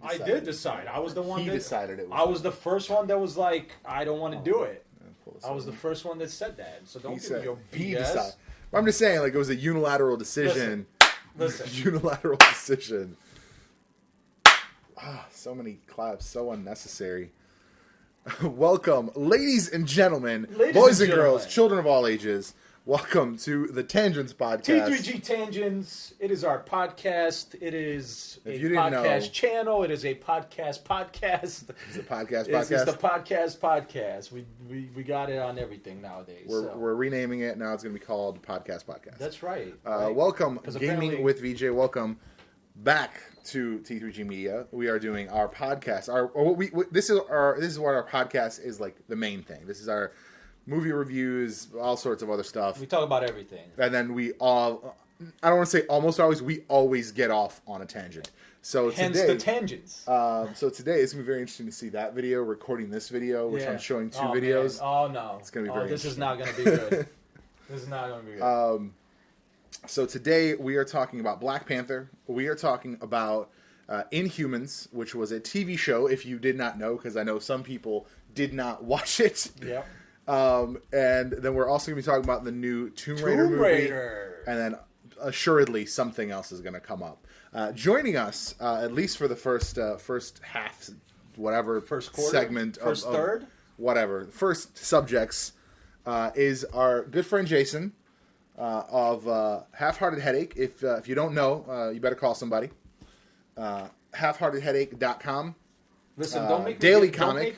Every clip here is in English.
I did decide. I was the one that decided it. I was the first one that was like, I don't want to do it. I was the first one that said that. So don't give me your BS. I'm just saying, like, it was a unilateral decision. Listen. Unilateral decision. So many claps, so unnecessary. Welcome, ladies and gentlemen, boys and girls, children of all ages. Welcome to the Tangents Podcast. T3G Tangents. It is our podcast. It is a podcast channel. It is a podcast. It's a podcast. It's the podcast. We got it on everything nowadays. We're renaming it. Now it's going to be called Podcast. That's right. Welcome, Gaming with VJ. Welcome back to T3G Media. We are doing our podcast. This is what our podcast is, like, the main thing. This is our movie reviews, all sorts of other stuff. We talk about everything. And then I don't want to say almost always, we always get off on a tangent. So hence today, the tangents. So today it's going to be very interesting to see that video, recording this video, which I'm showing two videos. Man. Oh, no. It's going to be very This interesting. is not going to be good. This is not going to be good. So today we are talking about Black Panther. We are talking about Inhumans, which was a TV show, if you did not know, because I know some people did not watch it. Yep. And then we're also going to be talking about the new Tomb Raider movie. And then assuredly something else is going to come up. Joining us, at least for the first half, whatever, first quarter, segment, third, whatever, first subjects, is our good friend Jason of Half-Hearted Headache. If you don't know, you better call somebody. halfheartedheadache.com. Listen, don't make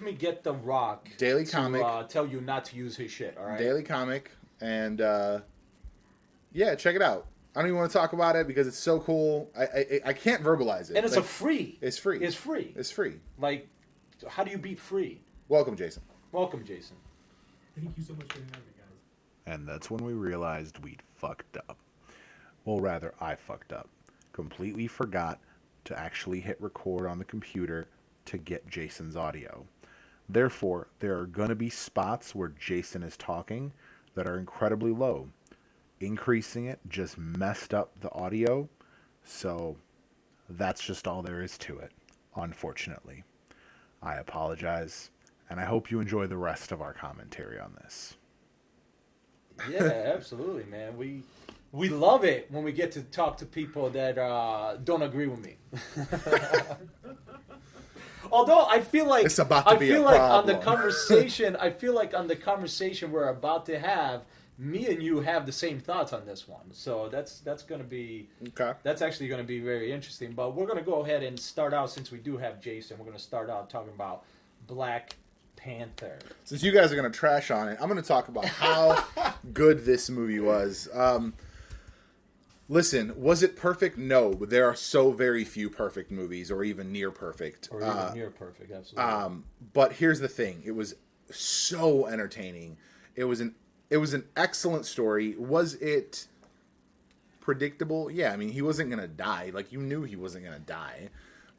me get The Rock Daily to Comic. Tell you not to use his shit, all right? Daily Comic. And, check it out. I don't even want to talk about it because it's so cool. I can't verbalize it. And it's free. It's free. It's free. It's free. Like, how do you beat free? Welcome, Jason. Welcome, Jason. Thank you so much for having me, guys. And that's when we realized we'd fucked up. Well, rather, I fucked up. Completely forgot to actually hit record on the computer to get Jason's audio. Therefore, there are going to be spots where Jason is talking that are incredibly low. Increasing it just messed up the audio, so that's just all there is to it, unfortunately. I apologize, and I hope you enjoy the rest of our commentary on this. Yeah, absolutely, man. We love it when we get to talk to people that don't agree with me. Although I feel like it's about to be a problem. on the conversation, we're about to have, me and you have the same thoughts on this one. So that's going to be okay. That's actually going to be very interesting. But we're going to go ahead and start out, since we do have Jason. We're going to start out talking about Black Panther. Since you guys are going to trash on it, I'm going to talk about how good this movie was. Listen, was it perfect? No, but there are so very few perfect movies, or even near perfect. Absolutely. But here's the thing: it was so entertaining. It was an excellent story. Was it predictable? Yeah, I mean, he wasn't gonna die. Like, you knew he wasn't gonna die,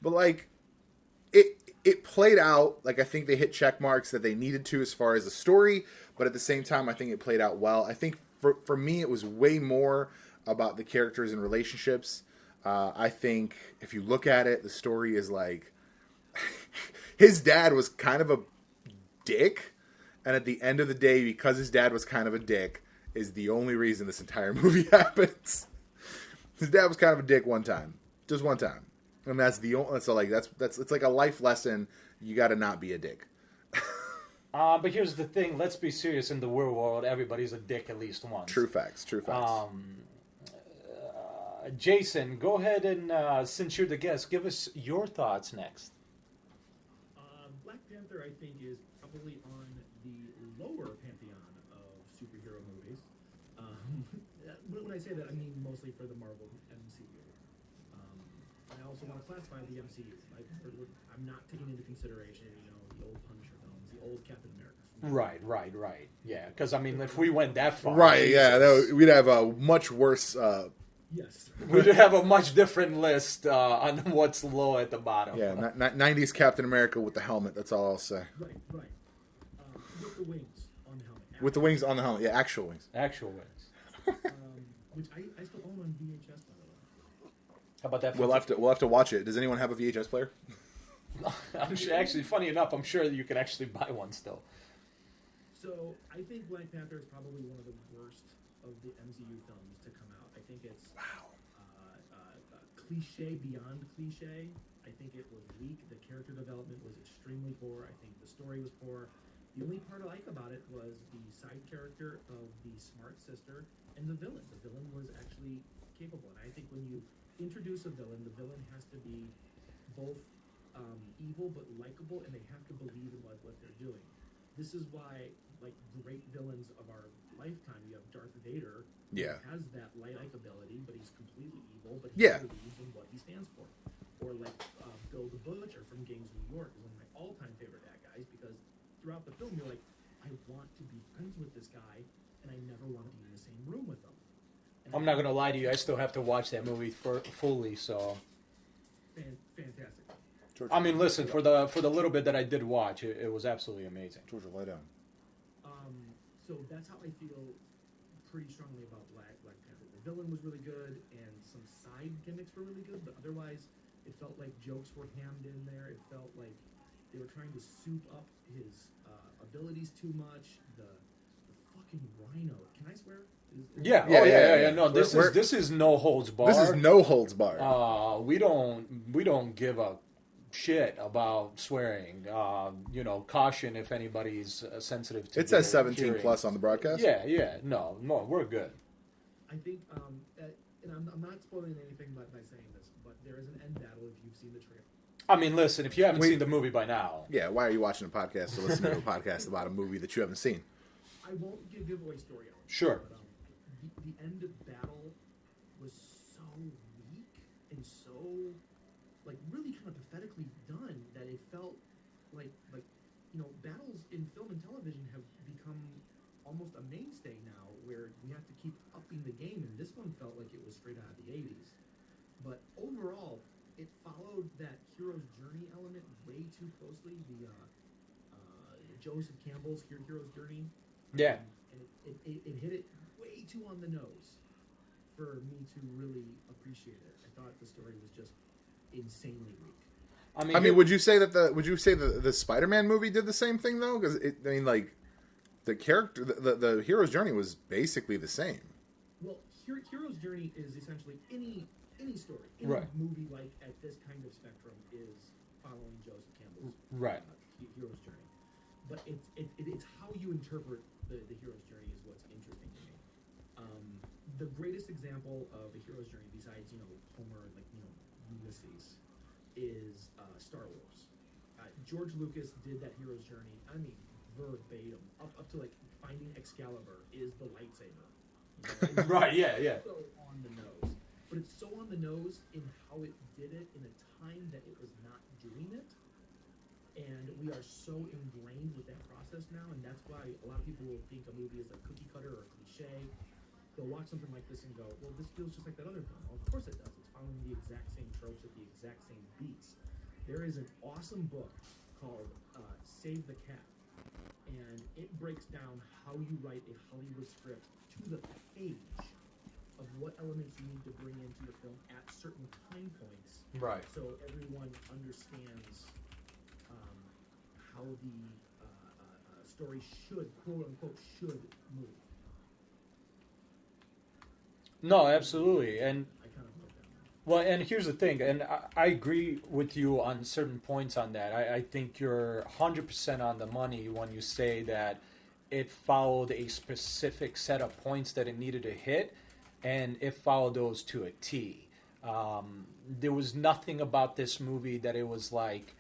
but like, it played out. Like, I think they hit check marks that they needed to as far as the story, but at the same time, I think it played out well. I think for me, it was way more about the characters and relationships. I think if you look at it, the story is like his dad was kind of a dick, and at the end of the day, because his dad was kind of a dick, is the only reason this entire movie happens. His dad was kind of a dick one time, just one time, and that's the only. So like that's it's like a life lesson. You got to not be a dick. But here's the thing: let's be serious. In the real world, everybody's a dick at least once. True facts. Jason, go ahead and, since you're the guest, give us your thoughts next. Black Panther, I think, is probably on the lower pantheon of superhero movies. When I say that, I mean mostly for the Marvel MCU. I also want to classify the MCU. I'm not taking into consideration, the old Punisher films, the old Captain America. Right. Yeah, because, I mean, if we went that far... Right, Jesus. We'd have a much worse... Yes. We'd have a much different list on what's low at the bottom. Yeah, 90s Captain America with the helmet, that's all I'll say. Right. With the wings on the helmet. With the wings on the helmet, yeah, actual wings. Which I still own on VHS, by the way. How about that? We'll have to watch it. Does anyone have a VHS player? I'm sure, actually, funny enough, I'm sure that you can actually buy one still. So I think Black Panther is probably one of the worst of the MCU films to come out. I think it's cliche beyond cliche. I think it was weak. The character development was extremely poor. I think the story was poor. The only part I like about it was the side character of the smart sister and the villain. The villain was actually capable. And I think when you introduce a villain, the villain has to be both evil but likable, and they have to believe in what they're doing. This is why, like, great villains of our lifetime, you have Darth Vader, who has that light-like ability, but he's completely evil, but he believes in what he stands for. Or like Bill the Butcher from Gangs of New York is one of my all-time favorite bad guys, because throughout the film you're like, I want to be friends with this guy, and I never want to be in the same room with him. And I'm not going to lie to you, I still have to watch that movie fully, so... Fantastic. George, I mean, listen, for the little bit that I did watch, it was absolutely amazing. Georgia, lie down. So that's how I feel pretty strongly about Black Panther. The villain was really good, and some side gimmicks were really good, but otherwise, it felt like jokes were hammed in there. It felt like they were trying to soup up his abilities too much. The fucking rhino. Can I swear? Yeah. No, this is no holds barred. This is no holds barred. We don't give a shit about swearing. Caution if anybody's sensitive to. It says their 17 hearing. plus on the broadcast. Yeah. No, we're good. I think, and I'm not spoiling anything by saying this, but there is an end battle if you've seen the trailer. I mean, listen, if you haven't seen the movie by now. Yeah, why are you watching a podcast to listen to a podcast about a movie that you haven't seen? I won't give away story elements. Sure. But, the end battle was so weak and so, like, really kind of pathetically done that it felt like battles in film and television have become almost a mainstay now, where we have to keep upping the game, and this one felt like it was straight out of the 80s. But overall, it followed that hero's journey element way too closely. The Joseph Campbell's hero's journey. Yeah. And it hit it way too on the nose for me to really appreciate it. I thought the story was just insanely weak. I mean, would you say that the Spider-Man movie did the same thing though? Because the character, the hero's journey was basically the same. Well, hero's journey is essentially any story, any movie like at this kind of spectrum is following Joseph Campbell's hero's journey. But it's how you interpret the hero's journey is what's interesting to me. The greatest example of a hero's journey, besides Homer, Ulysses, is Star Wars. George Lucas did that hero's journey. I mean, verbatim, up to like finding Excalibur is the lightsaber. Right? Yeah. So on the nose, but it's so on the nose in how it did it in a time that it was not doing it. And we are so ingrained with that process now, and that's why a lot of people will think a movie is a cookie cutter or a cliche. They'll watch something like this and go, well, this feels just like that other film. Well, of course it does. It's following the exact same tropes with the exact same beats. There is an awesome book called Save the Cat, and it breaks down how you write a Hollywood script to the page of what elements you need to bring into the film at certain time points. Right. So everyone understands how the story should, quote unquote, should move. No, absolutely, and I kind of wrote that. well, and here's the thing, and I agree with you on certain points on that. I think you're 100% on the money when you say that it followed a specific set of points that it needed to hit, and it followed those to a T. There was nothing about this movie that it was like,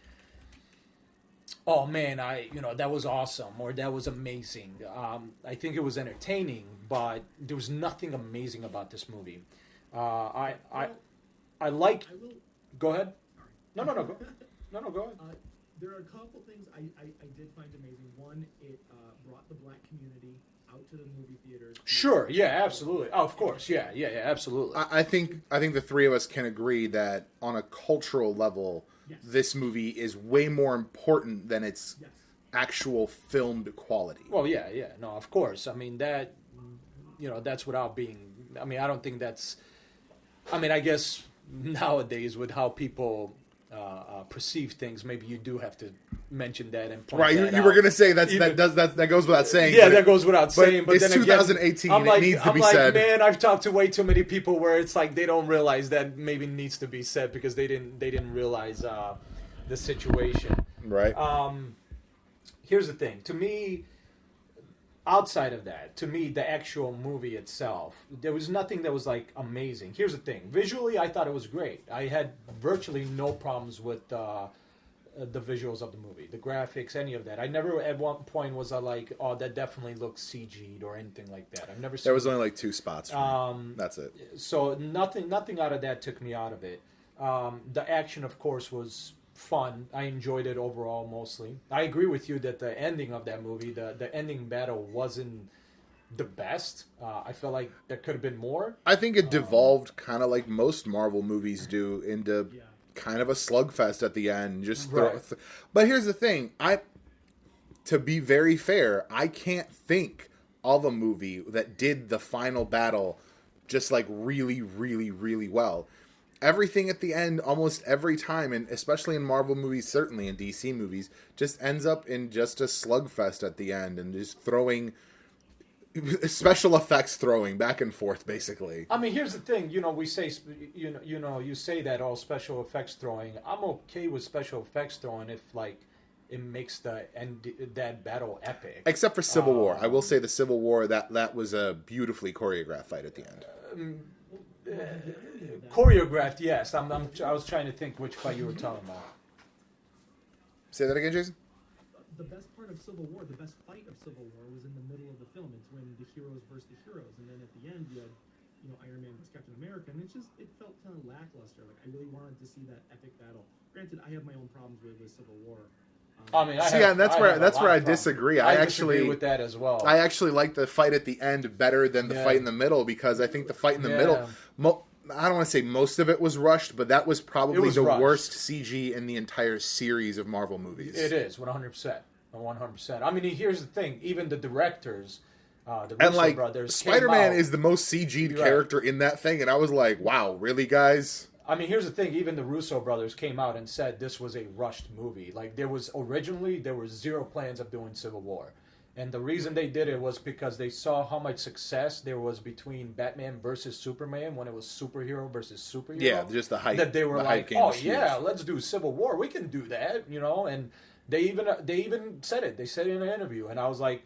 oh man, that was awesome, or that was amazing. I think it was entertaining, but there was nothing amazing about this movie. I like. I will. Go ahead. Sorry. No, go. No, go ahead. There are a couple things I did find amazing. One, it brought the black community out to the movie theaters. Sure. Yeah. Absolutely. Oh, of course. Yeah. Absolutely. I think the three of us can agree that on a cultural level, Yes. this movie is way more important than its Yes. actual filmed quality. Well, yeah. No, of course. I mean that. That's without being. I mean, I don't think that's. I mean, I guess nowadays with how people perceive things, maybe you do have to mention that and point Right, that you out. were gonna say Even- that goes without saying. Yeah, but that goes without saying. But it's then again, 2018. I'm like, it needs to I'm be like, said. man, I've talked to way too many people where it's like they don't realize that maybe needs to be said because they didn't realize the situation. Right. Here's the thing. To me, outside of that, to me, the actual movie itself, there was nothing that was like amazing. Here's the thing. Visually, I thought it was great. I had virtually no problems with the visuals of the movie, the graphics, any of that. I never at one point was like, oh, that definitely looks CG'd or anything like that. I've never seen. There was only like 2 spots. That's it. So nothing out of that took me out of it. The action, of course, was fun. I enjoyed it overall mostly. I agree with you that the ending of that movie, the ending battle, wasn't the best. I felt like there could have been more. I think it devolved kind of like most Marvel movies do into kind of a slugfest at the end. But here's the thing. To be very fair, I can't think of a movie that did the final battle just like really, really, really well. Everything at the end, almost every time, and especially in Marvel movies, certainly in DC movies, just ends up in just a slugfest at the end and just throwing special effects throwing back and forth, basically. I mean, here's the thing. We say, you say that all special effects throwing. I'm okay with special effects throwing if like it makes that battle epic. Except for Civil War, I will say the Civil War that was a beautifully choreographed fight at the end. Choreographed, yes. I was trying to think which fight you were talking about. Say that again, Jason? The best part of Civil War, the best fight of Civil War was in the middle of the film. It's when the heroes versus the heroes, and then at the end you had, Iron Man versus Captain America, and it felt kind of lackluster. Like I really wanted to see that epic battle. Granted, I have my own problems with Civil War. I mean, that's where I disagree. I actually disagree with that as well. I actually like the fight at the end better than the fight in the middle because I think the fight in the middle, I don't want to say most of it was rushed, but that was probably the worst CG in the entire series of Marvel movies. It is 100%, 100%. I mean, here's the thing: even the directors, the and Russo brothers, Spider-Man is the most CG'd character in that thing, and I was like, wow, really, guys? I mean, here's the thing. Even the Russo brothers came out and said this was a rushed movie. Like, there was zero plans of doing Civil War. And the reason they did it was because they saw how much success there was between Batman versus Superman when it was superhero versus superhero. Yeah, just the hype. That they were the like, hype oh, huge. yeah, let's do Civil War. We can do that, And they even said it. They said it in an interview. And I was like,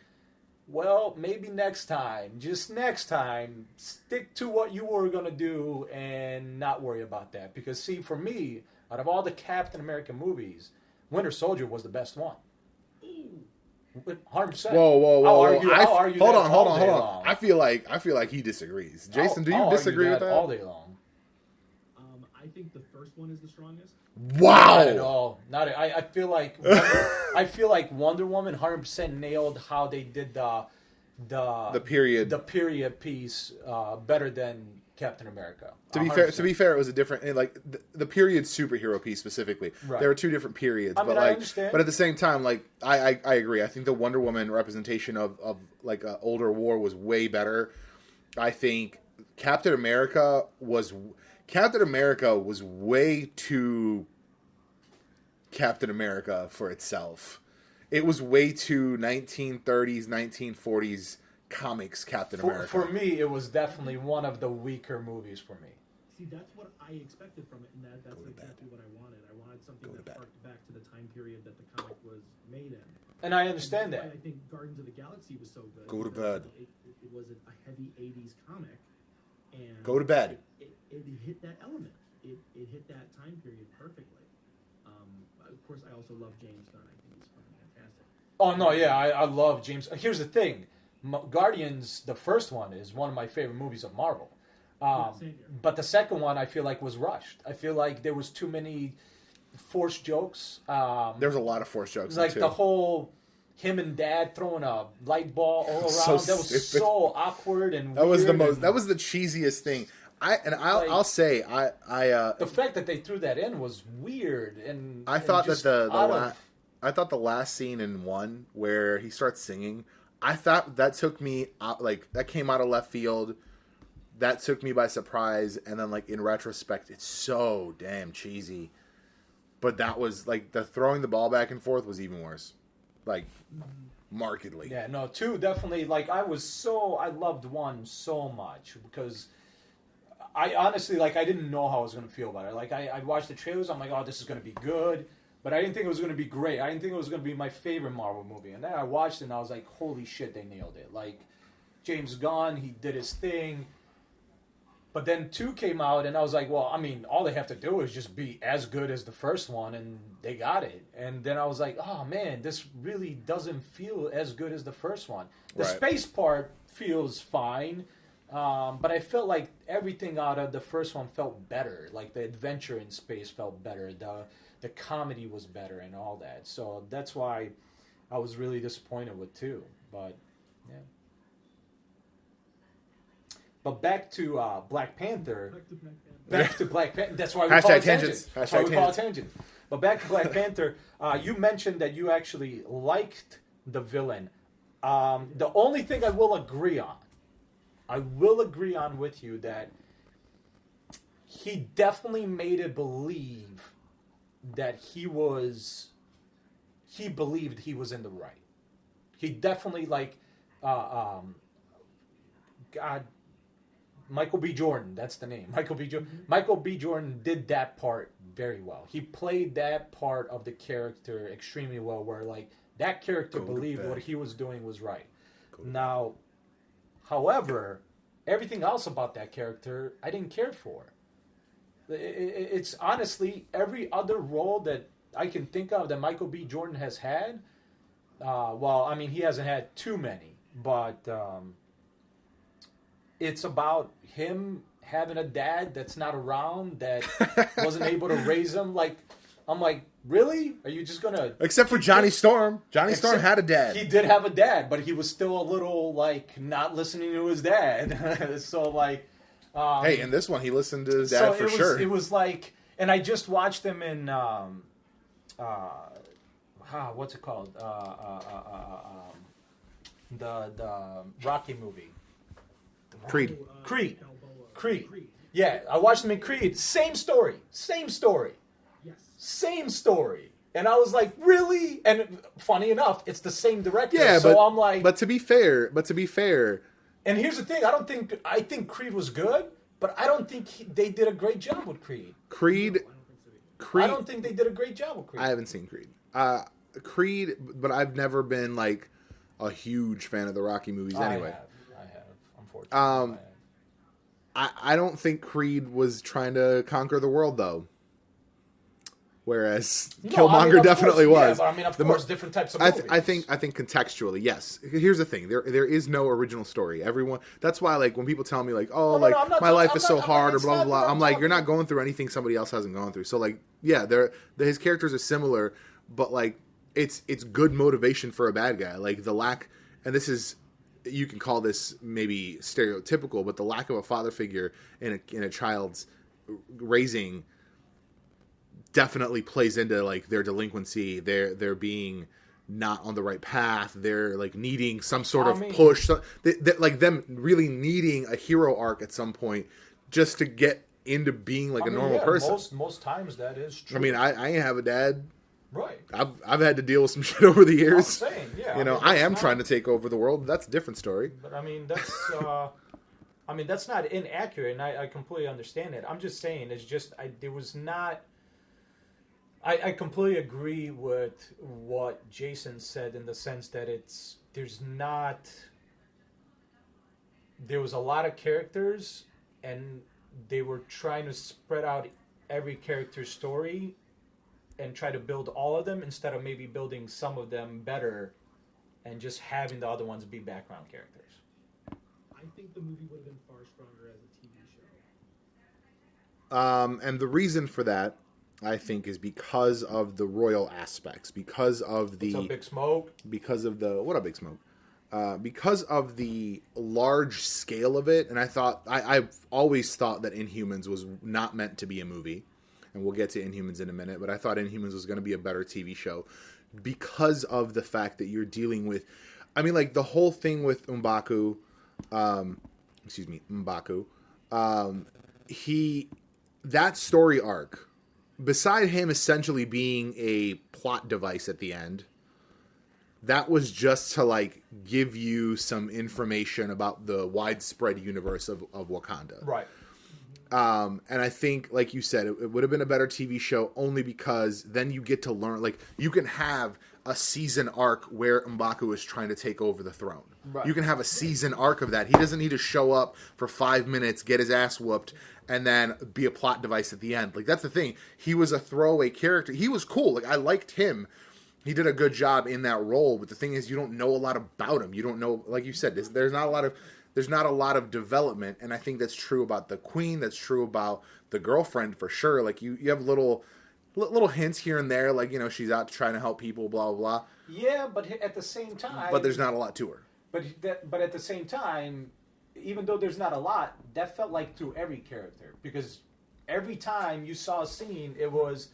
well, maybe next time, just next time, stick to what you were going to do and not worry about that. Because, see, for me, out of all the Captain America movies, Winter Soldier was the best one. 100%. Whoa. I'll argue hold that on. long. I feel like he disagrees. Jason, do you I'll disagree with that? all day long. I think the first one is the strongest. Wow. Not at all. I feel like Wonder Woman 100% nailed how they did the period piece better than Captain America. To be fair, it was a different the period superhero piece specifically. Right. There were 2 different periods, I understand. But at the same time, I agree. I think the Wonder Woman representation of like an older war was way better. I think Captain America was way too Captain America for itself. It was way too 1930s, 1940s comics Captain America. For me, it was definitely one of the weaker movies for me. See, that's what I expected from it, and that's exactly what I wanted. I wanted something that harked back to the time period that the comic was made in. And I understand that. I think Guardians of the Galaxy was so good. Go to bed. It was a heavy 80s comic. And Go to bed. It hit that element. It hit that time period perfectly. Of course, I also love James Gunn. I think he's fucking fantastic. Oh, no, yeah, I love James. Here's the thing. Guardians, the first one, is one of my favorite movies of Marvel. But the second one, I feel like, was rushed. I feel like there was too many forced jokes. There was a lot of forced jokes. Like too. The whole him and Dad throwing a light ball all around. So that was stupid. so awkward and that weird. That was the cheesiest thing. I'll say the fact that they threw that in was weird, and I thought just that I thought the last scene in 1 where he starts singing, I thought that took me out, that came out of left field. That took me by surprise, and then in retrospect, it's so damn cheesy. but that was like the throwing the ball back and forth was even worse, like markedly. Yeah, no, 2 definitely. Like I loved 1 so much because I honestly I didn't know how I was gonna feel about it. Like I'd watch the trailers, I'm like, oh, this is gonna be good, but I didn't think it was gonna be great. I didn't think it was gonna be my favorite Marvel movie, and then I watched it and I was like, holy shit, they nailed it. Like James Gunn, he did his thing. But then 2 came out, and I was like, well, I mean, all they have to do is just be as good as the first one, and they got it. And then I was like, oh, man, this really doesn't feel as good as the first one. The space part feels fine, but I felt like everything out of the first one felt better. Like the adventure in space felt better. The comedy was better and all that. So that's why I was really disappointed with 2. But, yeah. But back to Black Panther. Back to Black Panther. That's why we call it tangents. That's why we call it tangents. But back to Black Panther. You mentioned that you actually liked the villain. The only thing I will agree on with you that he definitely made it believe that he believed he was in the right. He definitely Michael B. Jordan, that's the name. Michael B. Jordan. Mm-hmm. Michael B. Jordan did that part very well. He played that part of the character extremely well, where that character believed what he was doing was right. Now, however, everything else about that character, I didn't care for. It's honestly every other role that I can think of that Michael B. Jordan has had. Well, I mean, he hasn't had too many, but it's about him having a dad that's not around, that wasn't able to raise him. I'm like, really? Are you just gonna? Except for Johnny Storm. Johnny Storm had a dad. He did have a dad, but he was still a little not listening to his dad. So hey, in this one, he listened to his dad for sure. It was and I just watched him in what's it called? The Rocky movie. Creed. Yeah, I watched him in Creed. Same story. Yes. Same story. And I was like, really? And funny enough, it's the same director. Yeah, so I'm like, but to be fair. And here's the thing: I think Creed was good, but I don't think they did a great job with Creed. I don't think they did a great job with Creed. I haven't seen Creed. Creed, but I've never been a huge fan of the Rocky movies anyway. I have, unfortunately. I don't think Creed was trying to conquer the world, though. Whereas Killmonger definitely was. Yeah, but of course, different types of movies. I think contextually, yes. Here's the thing: there is no original story. Everyone. That's why, when people tell me, my life is so hard or blah blah blah. I'm like, you're not going through anything somebody else hasn't gone through. So his characters are similar, but it's good motivation for a bad guy. The lack, and this is. You can call this maybe stereotypical, but the lack of a father figure in a child's raising definitely plays into their delinquency, their being not on the right path, their needing some sort of push, them really needing a hero arc at some point just to get into being a normal person. Most times that is true. I mean, I ain't have a dad. Right. I've had to deal with some shit over the years. I'm saying, yeah. I am trying to take over the world. That's a different story. But that's not inaccurate, and I completely understand it. I'm just saying, I completely agree with what Jason said in the sense that there was a lot of characters, and they were trying to spread out every character's story and try to build all of them instead of maybe building some of them better and just having the other ones be background characters. I think the movie would have been far stronger as a TV show. And the reason for that, I think, is because of the royal aspects, because of the... What's up, Big Smoke? Because of the... What up, Big Smoke? Because of the large scale of it, and I've always thought that Inhumans was not meant to be a movie. And we'll get to Inhumans in a minute, but I thought Inhumans was going to be a better TV show because of the fact that you're dealing with, the whole thing with M'Baku, that story arc beside him essentially being a plot device at the end, that was just to like give you some information about the widespread universe of Wakanda. Right. And I think, like you said, it would have been a better TV show only because then you get to learn, like, you can have a season arc where M'Baku is trying to take over the throne. Right. You can have a season arc of that. He doesn't need to show up for 5 minutes, get his ass whooped, and then be a plot device at the end. Like, that's the thing. He was a throwaway character. He was cool. Like, I liked him. He did a good job in that role. But the thing is, you don't know a lot about him. You don't know, like you said, there's not a lot of development. And I think that's true about the Queen. That's true about the girlfriend for sure. Like, you have little hints here and there. Like, you know, she's out trying to help people, blah, blah, blah. Yeah, but at the same time... But there's not a lot to her. But at the same time, even though there's not a lot, that felt like through every character. Because every time you saw a scene, it was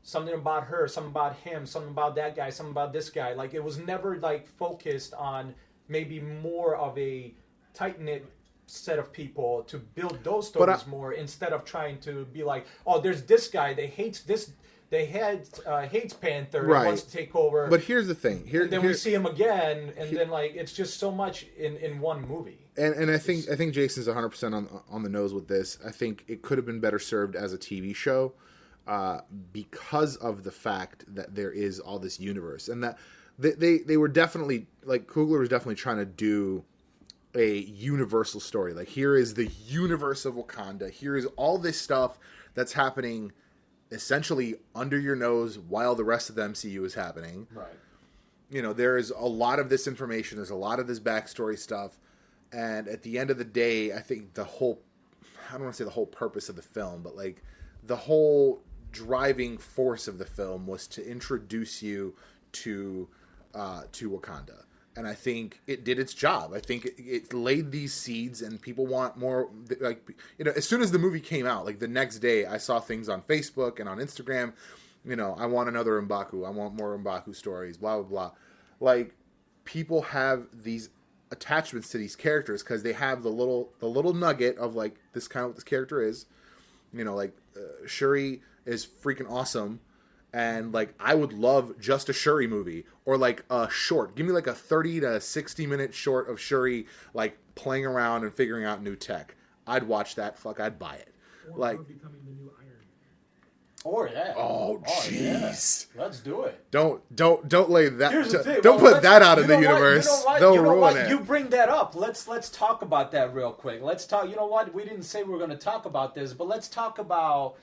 something about her, something about him, something about that guy, something about this guy. Like, it was never, like, focused on maybe more of a tight-knit set of people to build those stories more, instead of trying to be like, oh, there's this guy that hates this... hates Panther, right, and wants to take over. But here's the thing. Then we see him again, and then like it's just so much in one movie. And I think Jason's 100% on the nose with this. I think it could have been better served as a TV show, because of the fact that there is all this universe, and that they were definitely, like, Coogler was definitely trying to do a universal story. Like, here is the universe of Wakanda. Here is all this stuff that's happening essentially under your nose while the rest of the MCU is happening. Right. You know, there is a lot of this information. There's a lot of this backstory stuff. And at the end of the day, I think I don't want to say the whole purpose of the film, but like the whole driving force of the film was to introduce you to Wakanda. And I think it did its job. I think it laid these seeds, and people want more. Like, you know, as soon as the movie came out, like the next day, I saw things on Facebook and on Instagram. You know, I want another M'Baku. I want more M'Baku stories. Blah blah blah. Like, people have these attachments to these characters because they have the little nugget of like, this kind of what this character is. You know, like Shuri is freaking awesome. And, like, I would love just a Shuri movie. Or, like, a short. Give me, like, a 30 to 60-minute short of Shuri, like, playing around and figuring out new tech. I'd watch that. Fuck, I'd buy it. Or like, becoming the new Iron Man. Or yeah. Oh, jeez. Yeah. Let's do it. Don't lay that. Here's the thing. Don't put that out in the universe. They'll ruin it. You bring that up. Let's talk about that real quick. Let's talk. You know what? We didn't say we were going to talk about this, but let's talk about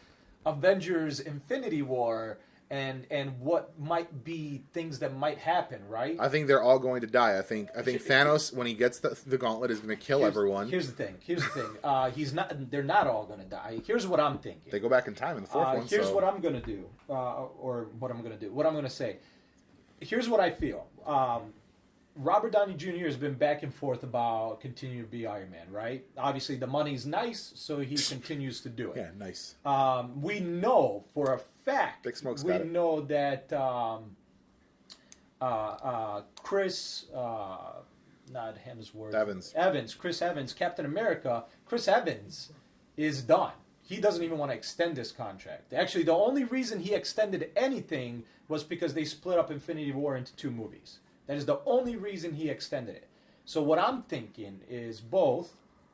Avengers: Infinity War. And what might be things that might happen, right? I think they're all going to die. I think Thanos, when he gets the gauntlet, is going to kill everyone. Here's the thing. He's not. They're not all going to die. Here's what I'm thinking. They go back in time in the fourth one. Here's what I'm going to do, or what I'm going to do. What I'm going to say. Here's what I feel. Robert Downey Jr. has been back and forth about continuing to be Iron Man, right? Obviously, the money's nice, so he continues to do it. Yeah, nice. We know for a fact, Big Smoke's we got it. know that Chris, not Hemsworth, Chris Evans, Captain America, Chris Evans is done. He doesn't even want to extend this contract. Actually, the only reason he extended anything was because they split up Infinity War into 2 movies. That is the only reason he extended it. So what I'm thinking is both.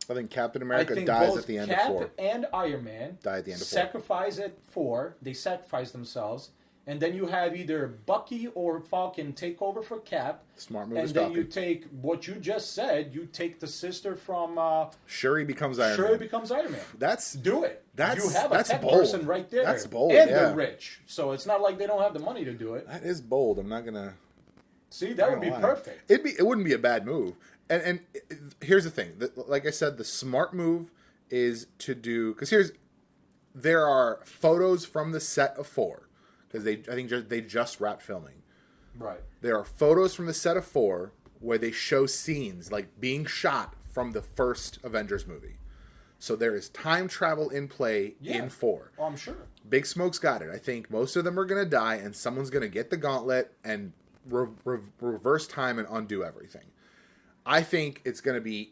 I think Captain America dies at the end of 4. Cap and Iron Man die at the end of 4. Sacrifice at 4. They sacrifice themselves. And then you have either Bucky or Falcon take over for Cap. Smart move. And then you take what you just said. You take the sister from Shuri becomes Iron Man. becomes Iron Man. Do it. You have a tech bold. person right there. That's bold. And yeah. they're rich, so it's not like they don't have the money to do it. That is bold. I'm not gonna. See, that would be perfect. It wouldn't be a bad move. And here's the thing. Like I said, the smart move is to do, because there are photos from the set of 4, because they just wrapped filming. Right. There are photos from the set of 4 where they show scenes like being shot from the first Avengers movie. So there is time travel in play in 4. Oh, I'm sure. Big Smoke's got it. I think most of them are going to die, and someone's going to get the gauntlet and reverse time and undo everything. I think it's going to be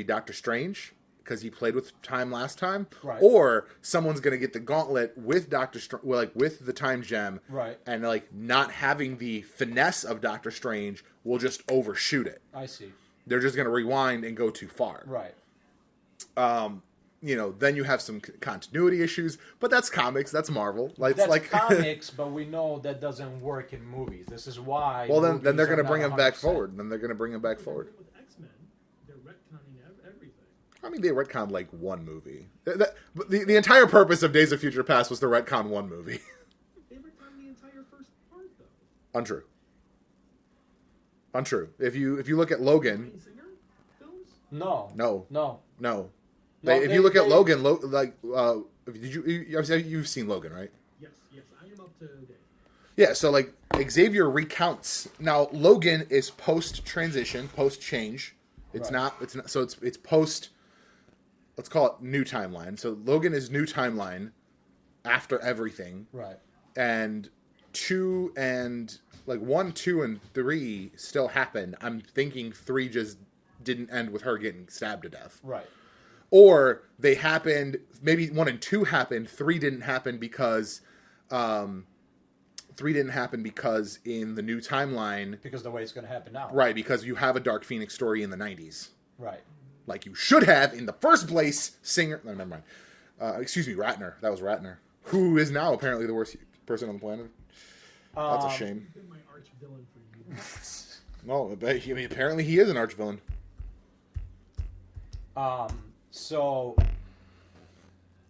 Doctor Strange because he played with time last time, Right. or someone's going to get the gauntlet with Doctor Strange, like with the time gem, Right. and like not having the finesse of Doctor Strange will just overshoot it. I see. They're just going to rewind and go too far. Right. You know, then you have some continuity issues, but that's comics, that's Marvel. Like, That's like comics, but we know that doesn't work in movies. This is why. well, then they're movies going to are bring not him back 100%. forward. Then they're going to bring him back forward. With X-Men, they're retconning everything. I mean, they retconned like one movie. The entire purpose of Days of Future Past was to retcon one movie. They retconned the entire first part, though. Untrue. Untrue. If you look at Logan, Bryan Singer films? No. no, No. no. No, If you look at Logan, you've seen Logan, right? Yes, I am up to date. Yeah. So like Xavier recounts now. Logan is post transition, post change. It's Right. not. It's not. So it's post. Let's call it new timeline. So Logan is new timeline after everything. Right. And 2 and like 1, 2, and 3 still happen. I'm thinking 3 just didn't end with her getting stabbed to death. Right. Or they happened, maybe 1 and 2 happened, 3 didn't happen because 3 didn't happen because in the new timeline, Because the way it's going to happen now. right, because you have a Dark Phoenix story in the 90s. Right. Like you should have in the first place. Singer, no, never mind. Excuse me, Ratner. That was Ratner, who is now apparently the worst person on the planet. That's a shame. He's been my arch villain for years. No, but I mean, apparently he is an arch villain. So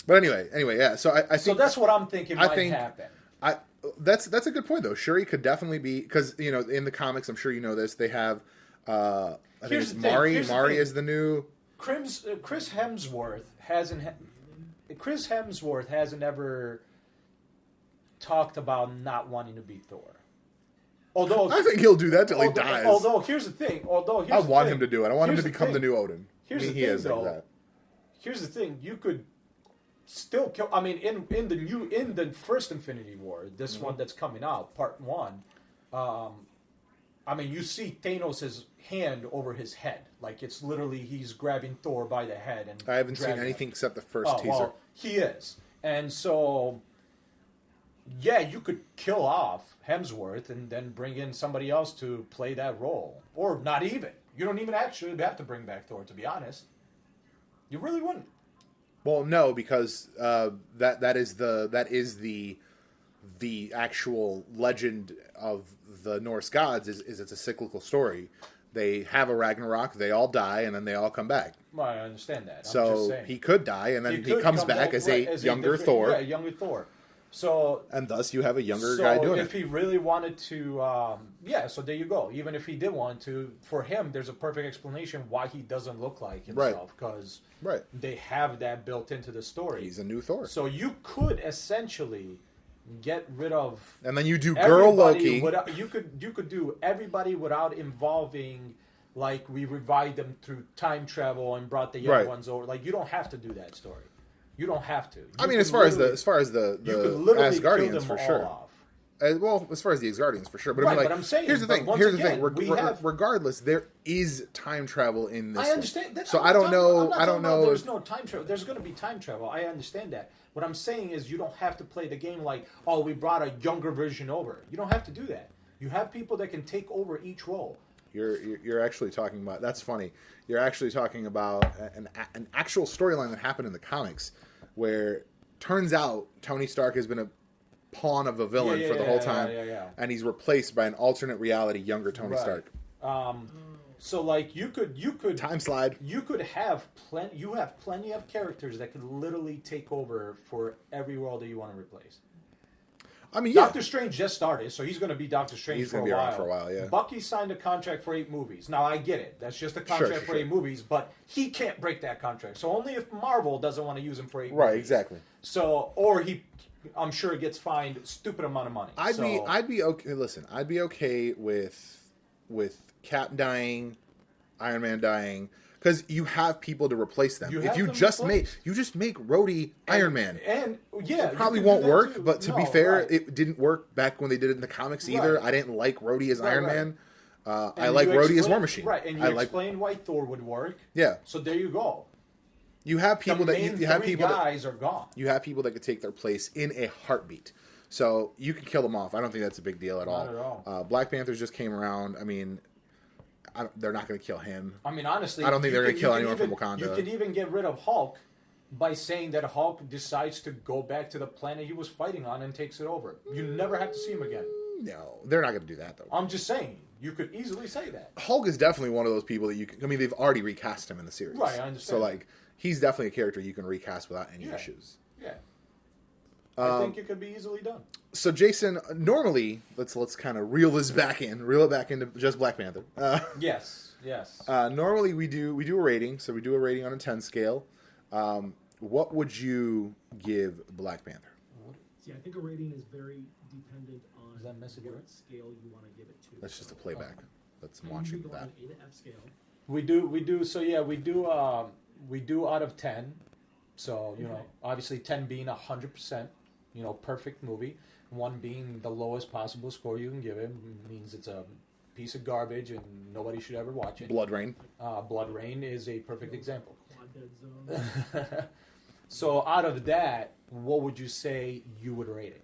But anyway, yeah. So I think that's what I'm thinking I might think- happen. that's a good point though. Shuri could definitely be, because you know in the comics, I'm sure you know this. They have I think Here's it's the thing, Mari. here's the Mari thing. is the new. Chris Hemsworth Chris Hemsworth hasn't ever talked about not wanting to be Thor. Although I think he'll do that till he although, dies. although here's the thing. I want him to do it. I want him to become the new Odin. Here's I mean, the he thing, is though. like that. Here's the thing: you could still kill. I mean, in the first Infinity War, this one that's coming out, Part 1. I mean, you see Thanos' hand over his head, like it's literally he's grabbing Thor by the head and. I haven't seen dragging him. anything except the first teaser. Well, he is, and so yeah, you could kill off Hemsworth and then bring in somebody else to play that role, or not even. You don't even actually have to bring back Thor, to be honest. You really wouldn't. Well, no, because that is the actual legend of the Norse gods is it's a cyclical story. They have a Ragnarok, they all die, and then they all come back. Well, I understand that. I'm just So saying. he could die, and then he could comes come back as right, a younger different- Thor, Yeah, younger Thor. So and thus you have a younger guy doing if it. he really wanted to, so there you go. Even if he did want to, for him, there's a perfect explanation why he doesn't look like himself, because Right. they have that built into the story. He's a new Thor. So you could essentially get rid of And then you do Girl everybody Loki. without, you could do everybody without involving, like, we revived them through time travel and brought the young Right. ones over. Like, you don't have to do that story. You don't have to. I mean, as far as the you could literally kill Asgardians them for all sure. off. Well, as far as the Asgardians for sure. But I Right, mean, like, but I'm saying, here's the but thing. once Here's the again, thing. we have- Regardless, there is time travel in this. I understand one. that. So I'm I not don't talking- know. I'm not I don't talking about know. There's If, no time travel. There's going to be time travel. I understand that. What I'm saying is, you don't have to play the game like, oh, we brought a younger version over. You don't have to do that. You have people that can take over each role. You're actually talking about. That's funny. You're actually talking about an actual storyline that happened in the comics, where turns out Tony Stark has been a pawn of a villain Yeah, for the whole time, yeah. and he's replaced by an alternate reality younger Tony Right. Stark. So like you could Time slide. You could have plenty. You have plenty of characters that could literally take over for every role that you want to replace. I mean, yeah. Doctor Strange just started, so he's going to be Doctor Strange He's for gonna a be while. around for a while, yeah. Bucky signed a contract for 8 movies. Now I get it; that's just a contract Sure. for 8 movies. But he can't break that contract. So only if Marvel doesn't want to use him for 8 Right. movies. Exactly. So, or I'm sure gets fined a stupid amount of money. I'd be okay. Listen, I'd be okay with Cap dying, Iron Man dying, because you have people to replace them. You If have you them just replaced. make Rhodey Iron Man. And yeah, It probably you can won't do that work, too. but to No, be fair, right. it didn't work back when they did it in the comics either. Right. I didn't like Rhodey as Iron right. Man. I And like you Rhodey as explain- War Machine. Right, and you I like, explain why Thor would work. yeah. So there you go. You have people the that main you have three people that, guys are gone. you have people that could take their place in a heartbeat. So you can kill them off. I don't think that's a big deal at all. Not at all. Black Panthers just came around. I mean, they're not going to kill him. I mean, honestly, I don't think they're going to kill anyone even, from Wakanda. You can even get rid of Hulk by saying that Hulk decides to go back to the planet he was fighting on and takes it over. You never have to see him again. No, they're not going to do that, though. I'm just saying. You could easily say that. Hulk is definitely one of those people that you can... I mean, they've already recast him in the series. Right, I understand. So, like, he's definitely a character you can recast without any Yeah. issues. Yeah. I think it could be easily done. So, Jason, normally, let's kind of reel it back into just Black Panther. Yes. Normally, we do a rating. So, we do a rating on a 10 scale. What would you give Black Panther? See, I think a rating is very dependent on Is that message what right? scale you want to give it to. That's just a playback. That's I watching usually go on that. an A to F scale. We do. So yeah, we do out of 10. So you know, Okay. obviously 10 being 100%, you know, perfect movie. 1 being the lowest possible score you can give it means it's a piece of garbage and nobody should ever watch it. Blood Rain. Blood Rain is a perfect example. Quad dead zone. So out of that, what would you say you would rate it?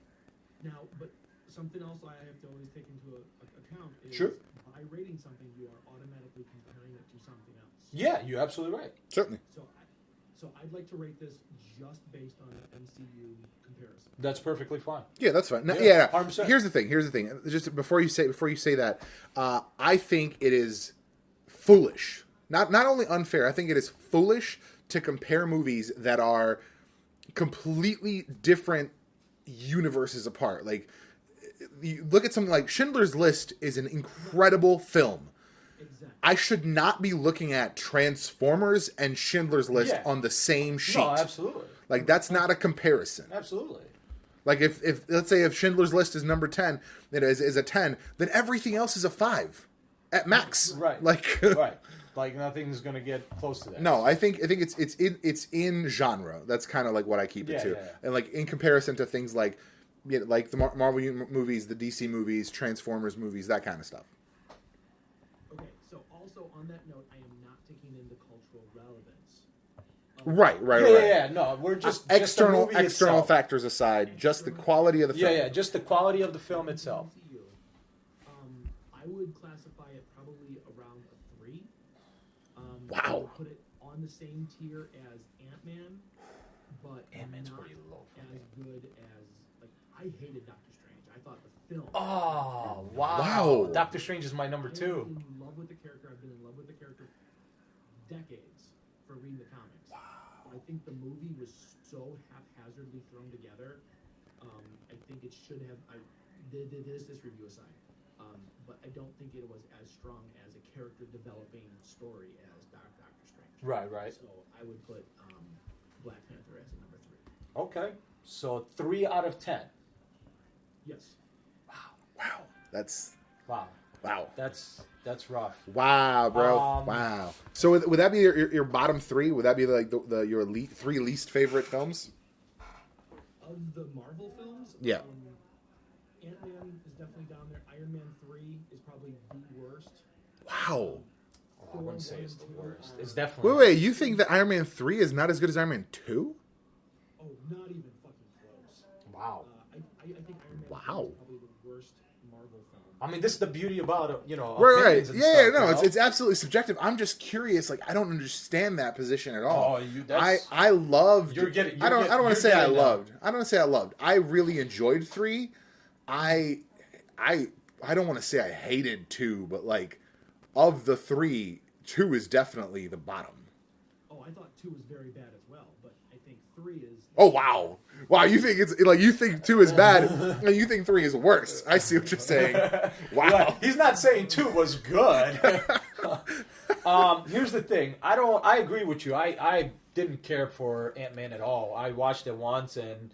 Now, but something else I have to always take into account is Sure. by rating something, you are automatically comparing it to something else. Yeah, you're absolutely right. Certainly. So I'd like to rate this just based on an MCU comparison. That's perfectly fine. Yeah, that's fine. No, Yeah, yeah. 100%. Here's the thing. Just before you say that, I think it is foolish. Not only unfair. I think it is foolish to compare movies that are completely different universes apart. Like, you look at something like Schindler's List is an incredible film. Exactly. I should not be looking at Transformers and Schindler's List Yeah. on the same sheet. No, absolutely. Like, that's not a comparison. Absolutely. Like, if let's say if Schindler's List is number 10, it is a 10, then everything else is a 5 at max. Right. Like, Right. Like nothing's gonna get close to that. no, I think it's in genre. That's kind of like what I keep it Yeah, to. yeah. And like in comparison to things like like the Marvel movies, the DC movies, Transformers movies, that kind of stuff. Okay, so also on that note, I am not taking into cultural relevance. Right. No, we're just external the movie itself. factors aside, just the quality of the film. Yeah, just the quality of the film itself. MCU, I would classify it probably around a 3. I Wow. would put it on the same tier as Ant-Man, but Ant-Man's not pretty low for as me. good as, like, I hated Doctor Strange. I thought the film. Oh wow. Wow. Doctor Strange is my number 2. I'm in love with the character. I've been in love with the character decades for reading the comics. Wow. I think the movie was so haphazardly thrown together. I think it should have. This review aside, but I don't think it was as strong as a character developing story as Doctor Strange. Right. So I would put Black Panther as a number 3. Okay. So 3 out of 10. Yes. Wow. That's Wow. wow. That's rough. Wow, bro. Wow. So would that be your bottom 3? Would that be like your 3 least favorite films? Of the Marvel films, Yeah. Ant-Man is definitely down there. Iron Man 3 is probably the worst. Wow. I wouldn't say it's the worst. It's Wait, definitely. you think that Iron Man 3 is not as good as Iron Man 2? Oh, not even fucking close. Wow. I think Iron Man Wow. 3 is probably the worst Marvel film. I mean, this is the beauty about it, you know. Right. opinions and Yeah, stuff, no, you know? it's absolutely subjective. I'm just curious. Like, I don't understand that position at all. Oh, that's- I loved. You're getting- I don't want you're to say I getting, loved. I don't want to say I loved. I really enjoyed 3. I don't want to say I hated 2, but like, of the 3, 2 is definitely the bottom. Oh, I thought 2 was very bad as well, but I think 3 is. Oh wow. Wow, you think it's like you think 2 is bad and you think 3 is worse. I see what you're saying. Wow. Right. He's not saying 2 was good. Here's the thing. I agree with you. I didn't care for Ant-Man at all. I watched it once and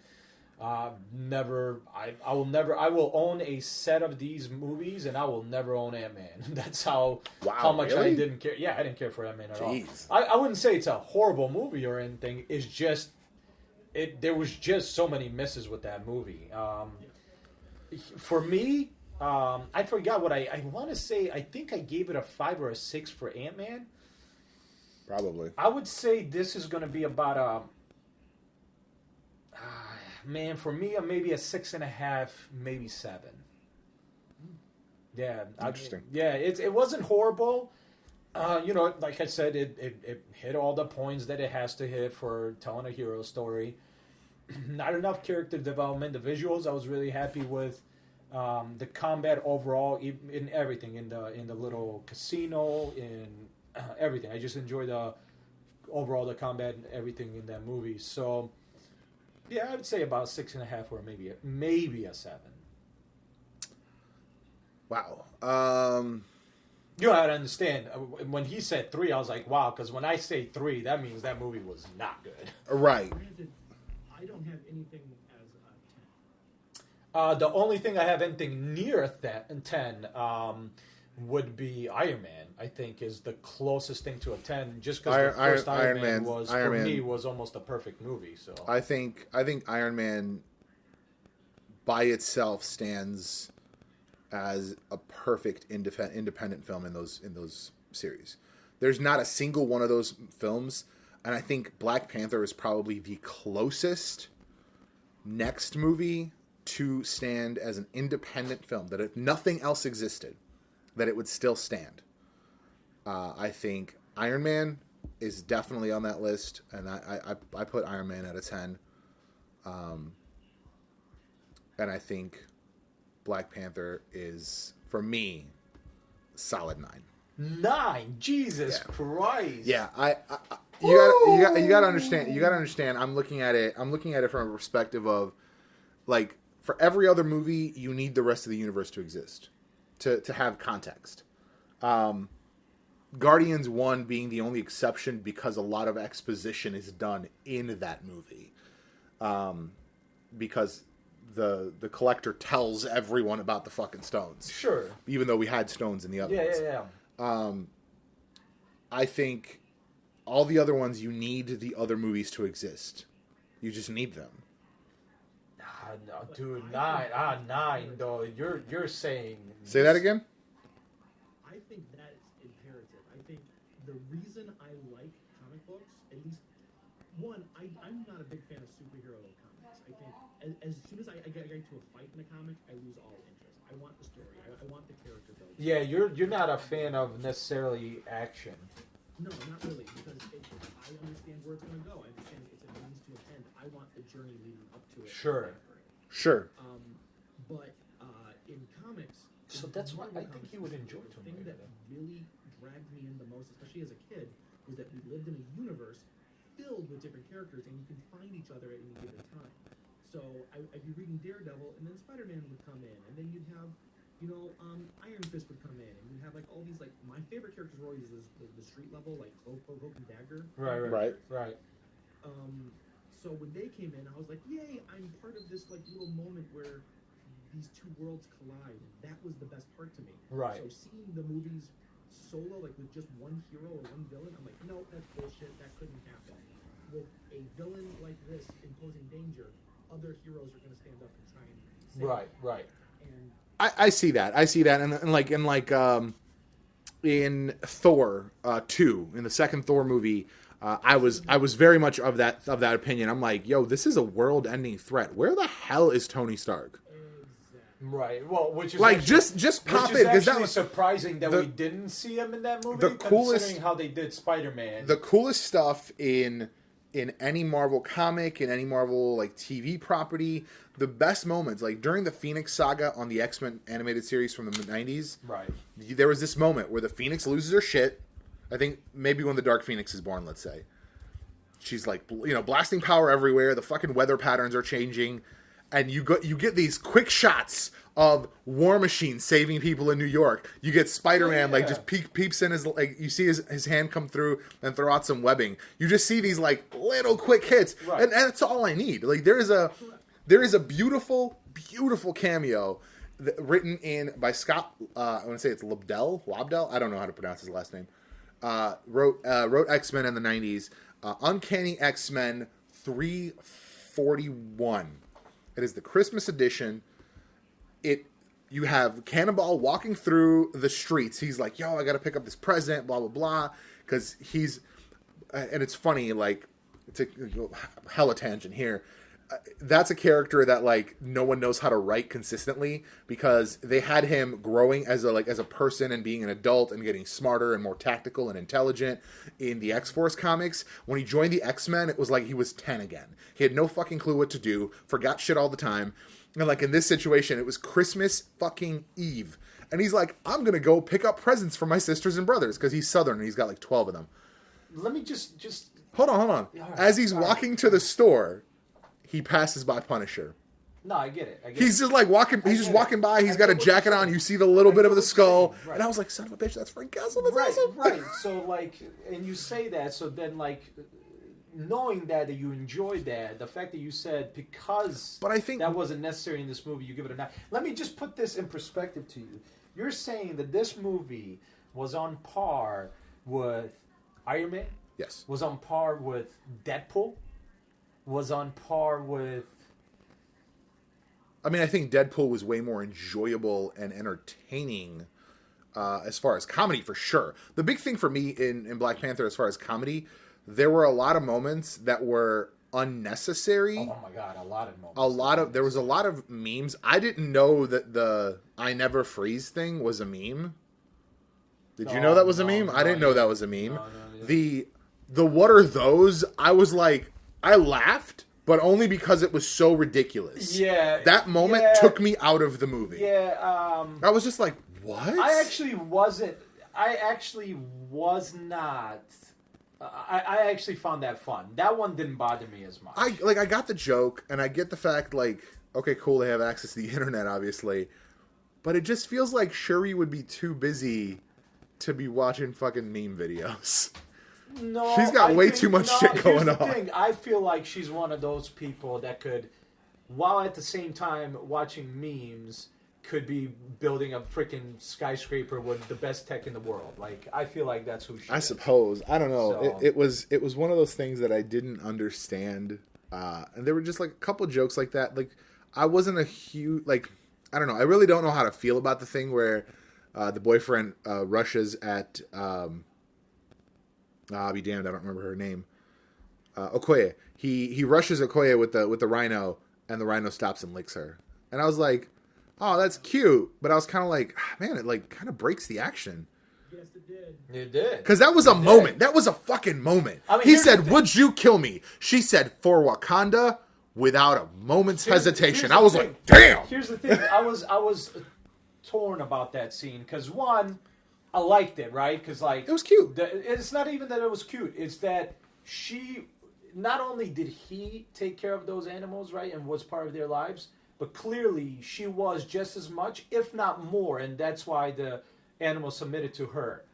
I will own a set of these movies and I will never own Ant-Man. That's how much really? I didn't care. Yeah, I didn't care for Ant-Man at Jeez. all. I wouldn't say it's a horrible movie or anything. It's just there was just so many misses with that movie. For me, I forgot what I want to say. I think I gave it a 5 or a 6 for Ant-Man. Probably. I would say this is going to be about a man for me, maybe a 6.5, maybe 7. Yeah, Interesting. It wasn't horrible. Like I said, it hit all the points that it has to hit for telling a hero story. Not enough character development. The visuals I was really happy with. The combat overall, in everything, in the little casino, in everything. I just enjoyed the combat and everything in that movie. So, yeah, I would say about 6.5 or maybe a 7. Wow. You gotta understand, when he said 3, I was like, wow, because when I say 3, that means that movie was not good. Right. Granted, I don't have anything as a 10. The only thing I have anything near 10 would be Iron Man. I think is the closest thing to a 10, just because the first Iron Man was almost a perfect movie. So I think Iron Man by itself stands as a perfect independent film in those series. There's not a single one of those films, and I think Black Panther is probably the closest next movie to stand as an independent film, that if nothing else existed, that it would still stand. I think Iron Man is definitely on that list, and I put Iron Man at a 10. And I think Black Panther is, for me, solid 9. 9, Jesus Christ! Yeah, you gotta understand. You gotta understand. I'm looking at it from a perspective of, like, for every other movie, you need the rest of the universe to exist, to have context. Guardians 1 being the only exception because a lot of exposition is done in that movie, because the collector tells everyone about the fucking stones. Sure. Even though we had stones in the other ones. Yeah. I think all the other ones, you need the other movies to exist. You just need them. No, dude, 9 though. You're saying. Say that again? I think that is imperative. I think the reason I like comic books, at least one, I'm not a big fan of superhero comics. I think as soon as I get to a fight in a comic, I lose all interest. I want the story. I want the character build. Yeah, you're not a fan of necessarily action. No, not really, because I understand where it's going to go. I understand it's a means to an end. I want the journey leading up to it. Sure. But in comics, so that's why I think you would enjoy the thing that really dragged me in the most, especially as a kid, was that we lived in a universe filled with different characters, and you can find each other at any given time. So I'd be reading Daredevil, and then Spider-Man would come in, and then you'd have, Iron Fist would come in, and you'd have like all these, like, my favorite characters were always the street level, like Cloak and Dagger. Right. So when they came in, I was like, yay, I'm part of this, like, little moment where these two worlds collide. That was the best part to me. Right. So seeing the movies solo, like, with just one hero or one villain, I'm like, no, that's bullshit. That couldn't happen. With a villain like this imposing danger, other heroes are going to stand up and try and save him. Right. And I see that. And in Thor 2, in the second Thor movie, I was very much of that opinion. I'm like, yo, this is a world-ending threat. Where the hell is Tony Stark? Right. Well, which is like actually, just pop which in, is because that actually was surprising that we didn't see him in that movie. The coolest, considering how they did Spider-Man. The coolest stuff in any Marvel comic, in any Marvel like TV property, the best moments, like during the Phoenix saga on the X-Men animated series from the 90s. Right. There was this moment where the Phoenix loses her shit. I think maybe when the Dark Phoenix is born, let's say. She's like, blasting power everywhere. The fucking weather patterns are changing. And you get these quick shots of War Machine saving people in New York. You get Spider-Man like just peeps in his, like, you see his hand come through and throw out some webbing. You just see these like little quick hits, right. and that's all I need. Like there is a beautiful cameo written in by Scott. I want to say it's Lobdell. I don't know how to pronounce his last name. Wrote X-Men in the 90s. Uncanny X-Men 341. It is the Christmas edition. You have Cannonball walking through the streets. He's like, yo, I got to pick up this present, blah, blah, blah. Because and it's funny, like, to hella tangent here. That's a character that like no one knows how to write consistently because they had him growing as a person and being an adult and getting smarter and more tactical and intelligent in the X-Force comics. When he joined the X-Men, it was like he was 10 again. He had no fucking clue what to do, forgot shit all the time. And like in this situation, it was Christmas fucking Eve. And he's like, I'm going to go pick up presents for my sisters and brothers because he's Southern and he's got like 12 of them. Let me just Hold on. As he's walking to the store, he passes by Punisher. No, I get it. He's just like walking. He's just walking by. He's got a jacket on. You see the little bit of the skull, and I was like, "Son of a bitch, that's Frank Castle." That's awesome. Right. So like, and you say that. So then, like, knowing that you enjoyed that, the fact that you said because, but I think that wasn't necessary in this movie, you give it a 9. Let me just put this in perspective to you. You're saying that this movie was on par with Iron Man. Yes. Was on par with Deadpool. Was on par with... I mean, I think Deadpool was way more enjoyable and entertaining as far as comedy, for sure. The big thing for me in Black Panther as far as comedy, there were a lot of moments that were unnecessary. Oh my God, a lot of moments. There was a lot of memes. I didn't know that the I Never Freeze thing was a meme. Did you know that was a meme? I didn't know that was a meme. The what are those? I was like, I laughed, but only because it was so ridiculous. Yeah. That moment took me out of the movie. Yeah. I was just like, what? I actually was not. I actually found that fun. That one didn't bother me as much. I got the joke, and I get the fact, like, okay, cool, they have access to the internet, obviously. But it just feels like Shuri would be too busy to be watching fucking meme videos. No, she's got way too much shit going on. Thing. I feel like she's one of those people that could, while at the same time watching memes, could be building a freaking skyscraper with the best tech in the world. Like, I feel like that's who she is. I suppose. I don't know. So, it was one of those things that I didn't understand. And there were just like a couple jokes like that. Like, I wasn't a huge, like, I don't know. I really don't know how to feel about the thing where the boyfriend rushes at... I'll be damned, I don't remember her name. Okoye. He rushes Okoye with the rhino, and the rhino stops and licks her. And I was like, oh, that's cute. But I was kind of like, man, it like kind of breaks the action. Yes, it did. It did. Because that was a moment. That was a fucking moment. I mean, he said, would you kill me? She said, for Wakanda, without a moment's hesitation. I was like, damn. Here's the thing. I was torn about that scene. Because one... I liked it, right? Because like it was cute. It's not even that it was cute. It's that she not only did he take care of those animals, right, and was part of their lives, but clearly she was just as much, if not more, and that's why the animals submitted to her.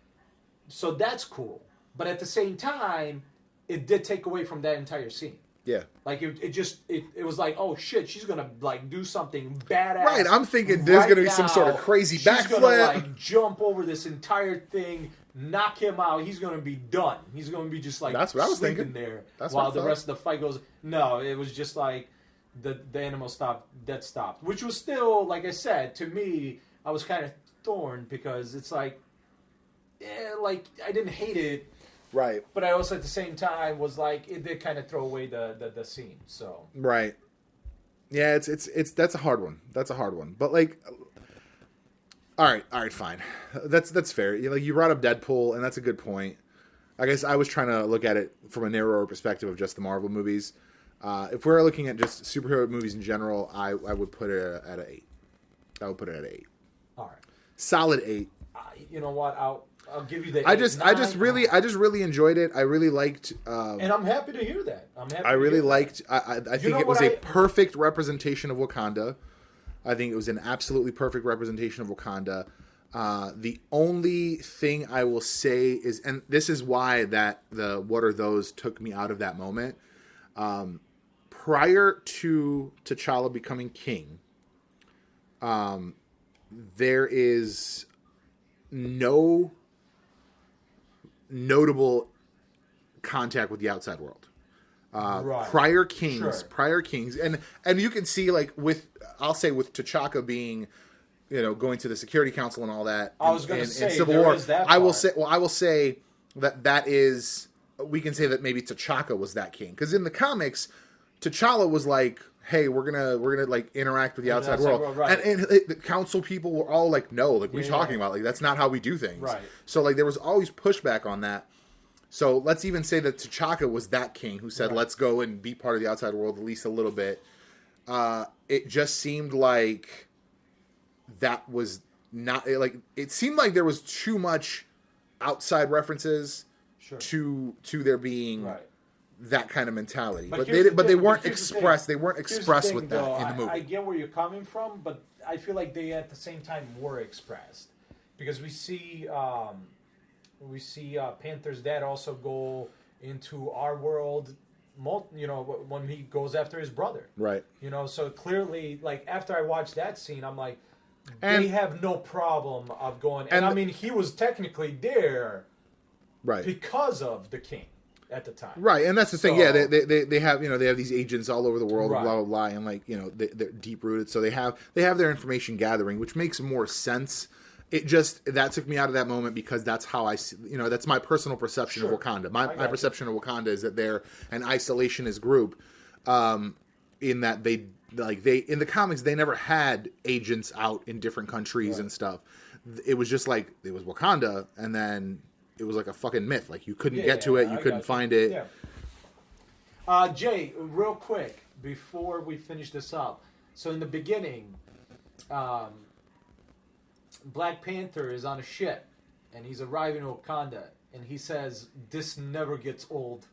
So that's cool. But at the same time, it did take away from that entire scene. Yeah. Like, it was like, oh, shit, she's going to, like, do something badass. Right, I'm thinking there's going to be some sort of crazy backflip. She's going to, like, jump over this entire thing, knock him out. He's going to be done. He's going to be just, like, that's what I was sleeping thinking. there That's while the rest of the fight goes. No, it was just, like, the animal stopped, which was still, like I said, to me, I was kind of torn because it's like, like, I didn't hate it. Right. But I also, at the same time, was like, it did kind of throw away the scene. So. Right. Yeah, it's that's a hard one. That's a hard one. But like, all right, fine. That's fair. Like, you brought up Deadpool, and that's a good point. I guess I was trying to look at it from a narrower perspective of just the Marvel movies. If we're looking at just superhero movies in general, I would put it at an 8. I would put it at an 8. All right. Solid 8. You know what? I'll give you the. I just really enjoyed it. I really liked. And I'm happy to hear that. I really liked. I think it was a perfect representation of Wakanda. I think it was an absolutely perfect representation of Wakanda. The only thing I will say is, and this is why that the what are those took me out of that moment. Prior to T'Challa becoming king, there is no notable contact with the outside world. Right. Prior kings, and you can see, like, with T'Chaka being, going to the Security Council and all that. I was going to say Civil there War. is that I will part. say that is we can say that maybe T'Chaka was that king, because in the comics, T'Challa was like, hey, we're gonna like interact with the outside world, right. and the council people were all like, no, like, what are you talking about? Like, that's not how we do things. Right. So like there was always pushback on that. So let's even say that T'Chaka was that king who said, let's go and be part of the outside world at least a little bit. It just seemed like that was not like, it seemed like there was too much outside references to there being that kind of mentality. But they weren't expressed. They weren't expressed with that in the movie. I get where you're coming from, but I feel like they at the same time were expressed, because we see Panther's dad also go into our world, when he goes after his brother. Right. So clearly, like, after I watched that scene, I'm like, they have no problem of going. And I mean, he was technically there because of the king at the time. Right, and that's the thing. Yeah, they have they have these agents all over the world, blah blah blah, and like they're deep rooted, so they have their information gathering, which makes more sense. It just that took me out of that moment, because that's how I see, that's my personal perception of Wakanda. My perception of Wakanda is that they're an isolationist group, in that they in the comics they never had agents out in different countries and stuff. It was just like it was Wakanda, and then it was like a fucking myth. Like you couldn't get to it, you couldn't find it. Yeah. Jay, real quick before we finish this up. So in the beginning, Black Panther is on a ship, and he's arriving in Wakanda, and he says, "This never gets old."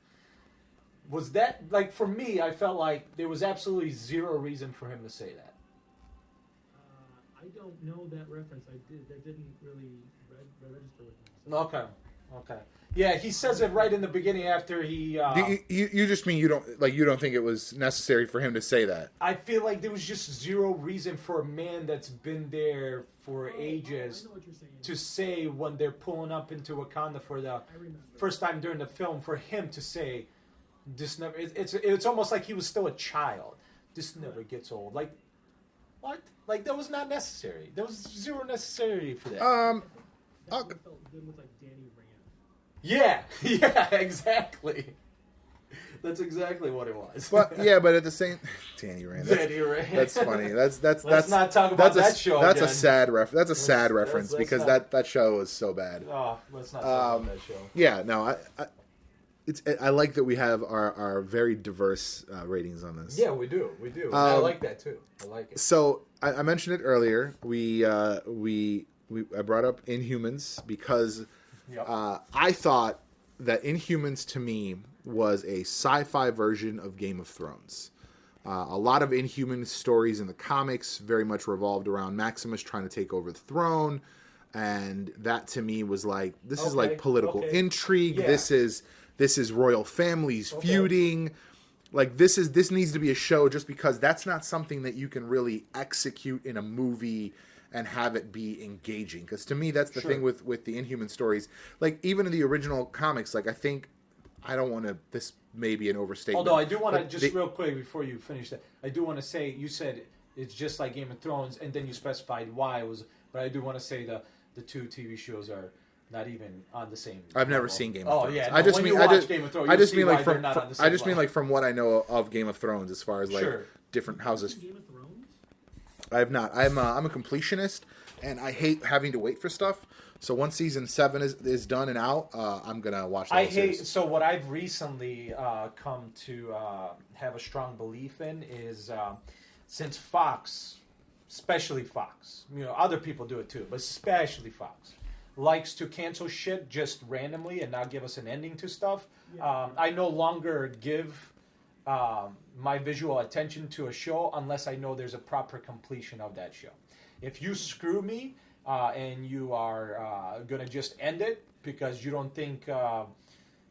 Was that, like, for me, I felt like there was absolutely zero reason for him to say that. I don't know that reference. That didn't really register with me. So. Okay. Yeah, he says it right in the beginning after he... You just mean you don't think it was necessary for him to say that? I feel like there was just zero reason for a man that's been there for ages to say, when they're pulling up into Wakanda for the first time during the film, for him to say, "This never..." It's almost like he was still a child. "This never gets old." Like, what? Like, that was not necessary. There was zero necessity for that. That felt good with, like, Danny Rand. Yeah, exactly. That's exactly what it was. But at the same, Danny Rand. That's funny. Let's not talk about that show. That's again. a sad That's a sad reference, because that show is so bad. Oh, let's not talk about that show. Yeah, no, I like that we have our very diverse ratings on this. Yeah, we do. I like that too. I like it. So I mentioned it earlier. I brought up Inhumans because I thought that Inhumans to me was a sci-fi version of Game of Thrones. A lot of Inhuman stories in the comics very much revolved around Maximus trying to take over the throne, and that to me was like, this is like political intrigue. Yeah. This is royal families feuding. Like, this needs to be a show, just because that's not something that you can really execute in a movie and have it be engaging. Because to me, that's the thing with the Inhuman stories. Like, even in the original comics, like, I don't want to, this may be an overstatement. Although I do want to, real quick before you finish that, I do want to say, you said it's just like Game of Thrones, and then you specified why it was, but I do want to say the two TV shows are not even on the same I've never level. seen Game of Thrones. Yeah, I just mean Game of Thrones, I just mean like from from what I know of Game of Thrones, as far as like different houses. Game of Thrones? I have not. I'm a completionist, and I hate having to wait for stuff. So once season 7 is done and out, I'm gonna watch. So what I've recently come to have a strong belief in is since Fox, especially Fox, other people do it too, but especially Fox, likes to cancel shit just randomly and not give us an ending to stuff. I no longer give my visual attention to a show unless I know there's a proper completion of that show. If you screw me and you are going to just end it because you don't think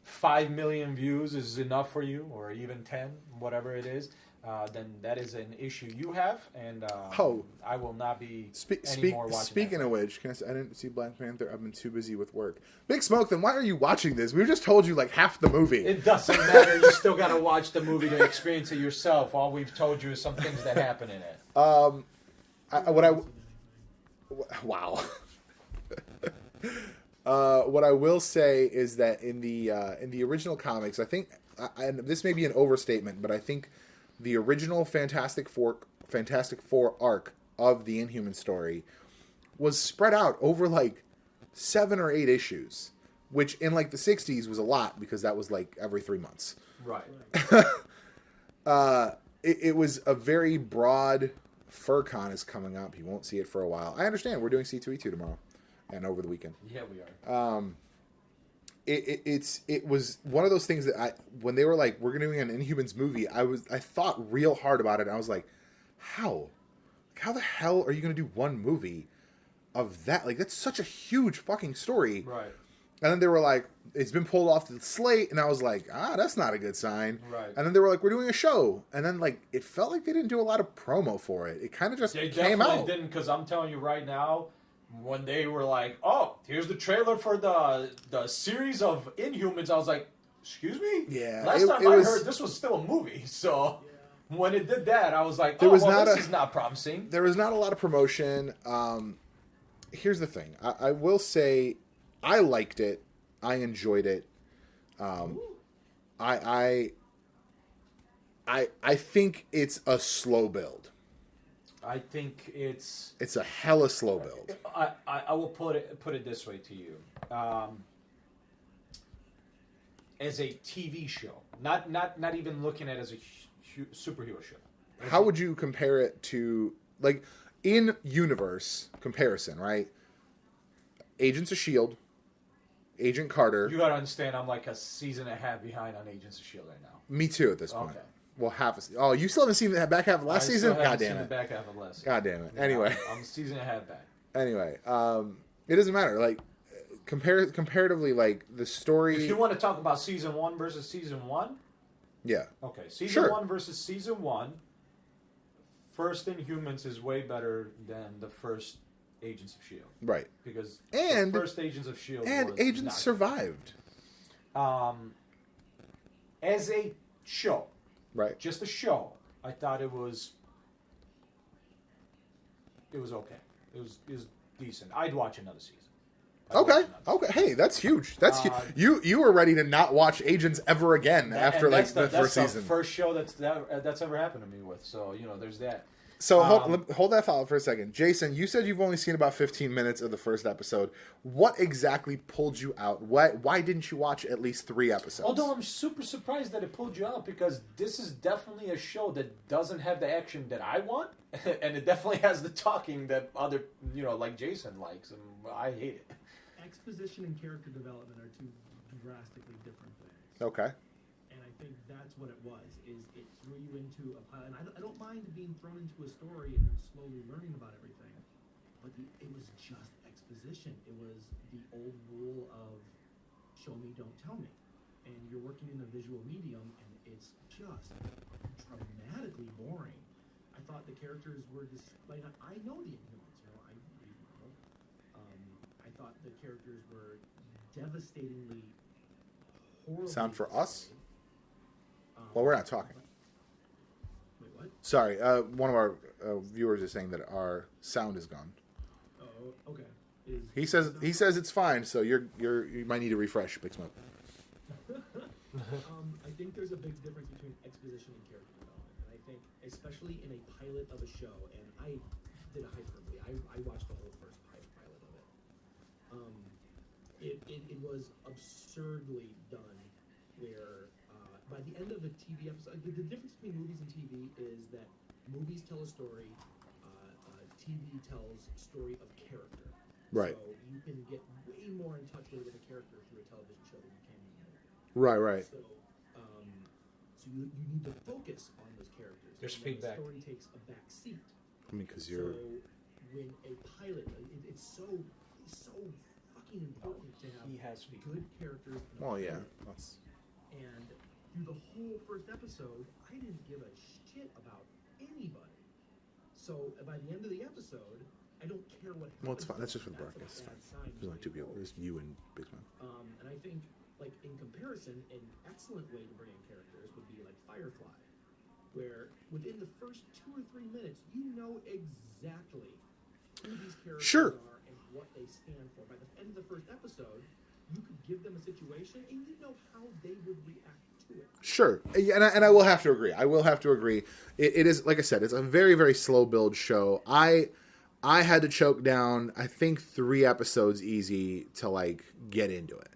5 million views is enough for you, or even 10, whatever it is, then that is an issue you have, and I will not be anymore watching. Speaking of which, I didn't see Black Panther. I've been too busy with work. Big Smoke, then why are you watching this? We just told you like half the movie. It doesn't matter. You still got to watch the movie to experience it yourself. All we've told you is some things that happen in it. Wow. What I will say is that in the original comics, I think, and this may be an overstatement, but I think the original Fantastic Four arc of the Inhuman story was spread out over like 7 or 8 issues, which in like the 60s was a lot because that was like every 3 months. Right. It was a very broad. FurCon is coming up. You won't see it for a while. I understand. We're doing C2E2 tomorrow and over the weekend. Yeah, we are. It was one of those things that when they were like, we're doing an Inhumans movie, I thought real hard about it. And I was like, how the hell are you going to do one movie of that? Like, that's such a huge fucking story. Right. And then they were like, it's been pulled off the slate. And I was like, that's not a good sign. Right. And then they were like, we're doing a show. And then, like, it felt like they didn't do a lot of promo for it. It kind of just came out. They didn't, because I'm telling you right now, when they were like, oh, here's the trailer for the series of Inhumans, I was like, excuse me? Yeah. Last time I heard this was still a movie. So when it did that, I was like, this is not promising. There was not a lot of promotion. Here's the thing. I will say I liked it. I enjoyed it. I think it's a slow build. I think it's a hella slow build. I will put it this way to you. As a TV show, not even looking at it as a superhero show. How would you compare it to, like, in universe comparison, right? Agents of S.H.I.E.L.D., Agent Carter. You gotta understand, I'm like a season and a half behind on Agents of S.H.I.E.L.D. right now. Me too at this point. Okay. Well, oh, you still haven't seen the back half of last season? God damn it. The back half of last season. God damn it. Yeah, Anyway. I'm a season and a half back. Anyway, it doesn't matter. Like, comparatively, like, the story... If you want to talk about season 1 versus season 1... Yeah. Okay, season 1 versus season 1, first Inhumans is way better than the first Agents of S.H.I.E.L.D. Right. Because the first Agents of S.H.I.E.L.D. And was Agents not survived. As a show... Right. Just a show. I thought it was okay. It was decent. I'd watch another season. Okay. Hey, that's huge. That's huge. You were ready to not watch Agents ever again after like the first season. That's the first show that's ever happened to me with. So there's that. So hold that thought for a second. Jason, you said you've only seen about 15 minutes of the first episode. What exactly pulled you out? Why didn't you watch at least 3 episodes? Although I'm super surprised that it pulled you out, because this is definitely a show that doesn't have the action that I want, and it definitely has the talking that other, like Jason likes, and I hate it. Exposition and character development are 2 drastically different things. Okay. And I think that's what it was, is it threw you into a pilot. And I don't mind being thrown into a story and then slowly learning about everything, but it was just exposition. It was the old rule of show me, don't tell me. And you're working in a visual medium, and it's just dramatically boring. I thought the characters were just, like, I know the Inhumans, I read Marvel. I thought the characters were devastatingly horrible. Sound for us? Well, we're not talking. Wait, what? Sorry, one of our viewers is saying that our sound is gone. Oh, okay. He says it's fine, so you might need to refresh, Big Smoke. I think there's a big difference between exposition and character development, and I think especially in a pilot of a show, and I did a hyperbole. I watched the whole first pilot of it. It was absurdly done, where by the end of the TV episode, the difference between movies and TV is that movies tell a story, TV tells a story of character. Right. So you can get way more in touch with a character through a television show than you can in a movie. Right. So, you need to focus on those characters. There's and feedback. The story takes a back seat. I mean, because you're... So when a pilot, it's so fucking important to have good characters. Well, yeah. That's... And through the whole first episode, I didn't give a shit about anybody. So by the end of the episode, I don't care what happens. Well, it's fine. That's just for the broadcast. It's fine. There's only 2 people. There's you and Big Smoke. And I think, like, in comparison, an excellent way to bring in characters would be like Firefly, where within the first 2 or 3 minutes, you know exactly who these characters Sure. are and what they stand for. By the end of the first episode, you could give them a situation and you know how they would react to it. Sure, and I will have to agree. It is, like I said, it's a very, very slow build show. I had to choke down, I think, 3 episodes easy to like get into it.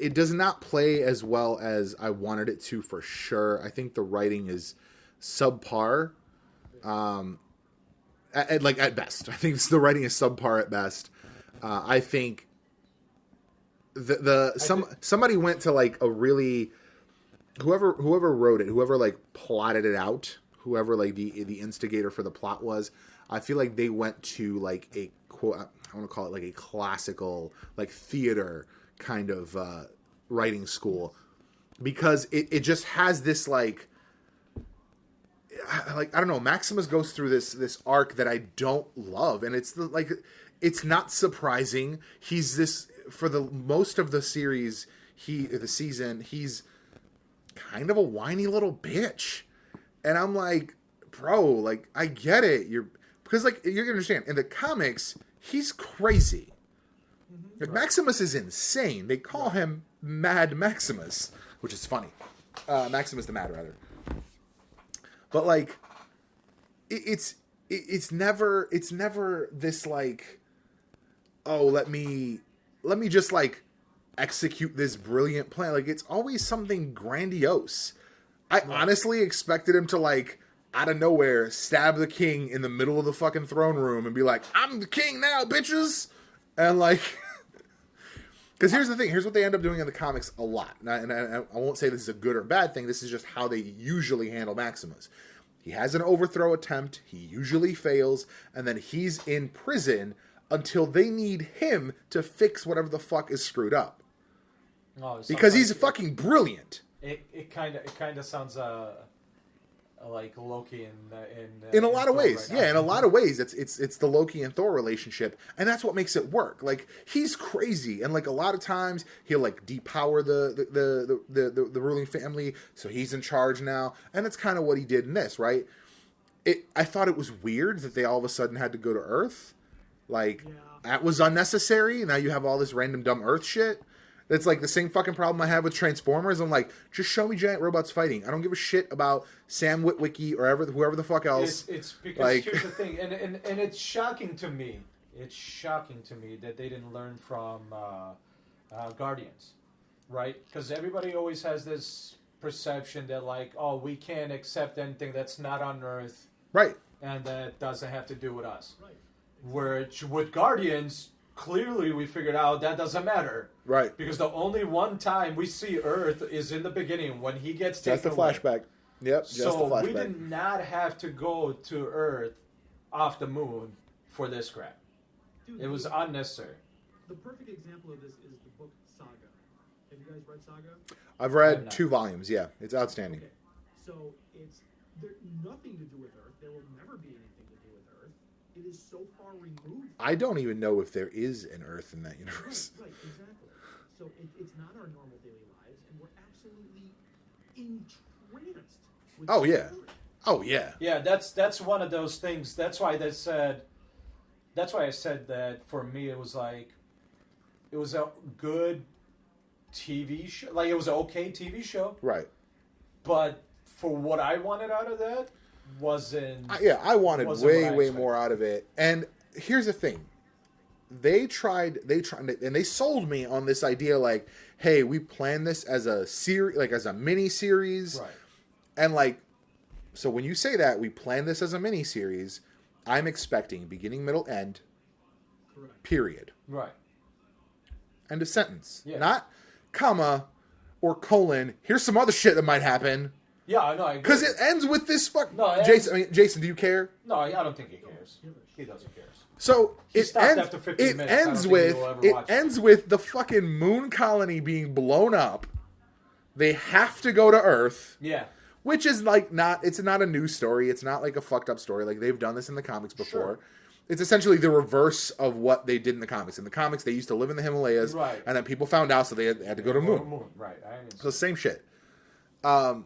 It does not play as well as I wanted it to, for sure. I think the writing is subpar. At best, I think the writing is subpar at best. I think somebody went to like a really whoever wrote it, whoever like plotted it out, whoever like the instigator for the plot was. I feel like they went to like I want to call it like a classical like theater kind of writing school, because it just has this like I don't know, Maximus goes through this arc that I don't love, and it's not surprising. He's this, for the most of the series, the season, he's kind of a whiny little bitch. And I'm like, bro, like, I get it. Because like, you're gonna understand, in the comics, he's crazy. Like, right. Maximus is insane. They call him Mad Maximus, which is funny. Maximus the Mad, rather. But like, it's never this like, oh, let me just like execute this brilliant plan. Like, it's always something grandiose. I honestly expected him to like out of nowhere stab the king in the middle of the fucking throne room and be like, I'm the king now, bitches. And like, because here's the thing. Here's what they end up doing in the comics a lot. And I won't say this is a good or bad thing. This is just how they usually handle Maximus. He has an overthrow attempt. He usually fails. And then he's in prison until they need him to fix whatever the fuck is screwed up. Oh, because he's fucking brilliant. It kind of sounds like Loki in a lot of Thor ways. right Yeah, in a lot of ways, it's the Loki and Thor relationship, and that's what makes it work. Like, he's crazy, and like a lot of times he'll like depower the ruling family, so he's in charge now, and that's kind of what he did in this, right? I thought it was weird that they all of a sudden had to go to Earth. Like, that was unnecessary. Now you have all this random dumb Earth shit. It's like the same fucking problem I have with Transformers. I'm like, just show me giant robots fighting. I don't give a shit about Sam Witwicky or whoever the fuck else. It's because like, here's the thing, and it's shocking to me. It's shocking to me that they didn't learn from Guardians, right? Because everybody always has this perception that like, oh, we can't accept anything that's not on Earth, right? And that doesn't have to do with us. Right. Where with Guardians, clearly we figured out that doesn't matter. Right. Because the only one time we see Earth is in the beginning when he gets taken That's the flashback. Away. Yep, so just the flashback. We did not have to go to Earth off the moon for this crap. Dude, it was unnecessary. The perfect example of this is the book Saga. Have you guys read Saga? I've read 2 volumes, yeah. It's outstanding. Okay. So it's nothing to do with Earth. There will never be anything to do with Earth. It is so far removed. I don't even know if there is an Earth in that universe. Right, exactly. So it's not our normal daily lives, and we're absolutely entranced with Oh, yeah. story. Oh, yeah. Yeah, that's one of those things. That's why I said that for me it was like, it was a good TV show. Like, it was an okay TV show. Right. But for what I wanted out of that, wasn't... I wanted way expected. more out of it. And here's the thing. They tried, and they sold me on this idea like, hey, we planned this as a series, like as a mini series. Right. And like, so when you say that, we planned this as a mini series, I'm expecting beginning, middle, end, Correct. period. Right. End of sentence. Yeah. Not comma or colon, here's some other shit that might happen. Yeah, I know. I agree. Because it ends with this fuck. No, Jason, do you care? No, I don't think he cares. He doesn't care. So He it stopped ends. after 15 It minutes. I don't ends think with he'll ever it watch it. ends with the fucking moon colony being blown up. They have to go to Earth, Yeah. which is like not. It's not a new story. It's not like a fucked up story. Like, they've done this in the comics before. Sure. It's essentially the reverse of what they did in the comics. In the comics, they used to live in the Himalayas, Right. and then people found out, so they had to go to the moon. Right. So same shit. I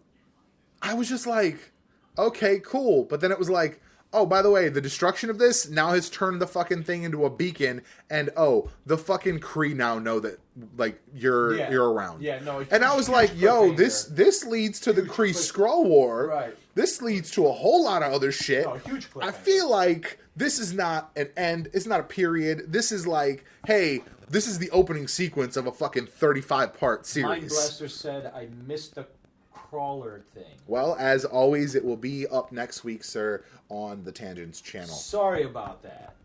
was just like, okay, cool. But then it was like, oh, by the way, the destruction of this now has turned the fucking thing into a beacon, and oh, the fucking Kree now know that like you're around. Yeah, no. And I was like, yo, this leads to the Kree Skrull War. Right. This leads to a whole lot of other shit. No, huge cliffhanger. I feel like this is not an end. It's not a period. This is like, hey, this is the opening sequence of a fucking 35-part series. Mind Blaster said, I missed the crawler thing. Well, as always, it will be up next week, sir, on the Tangents channel. Sorry about that.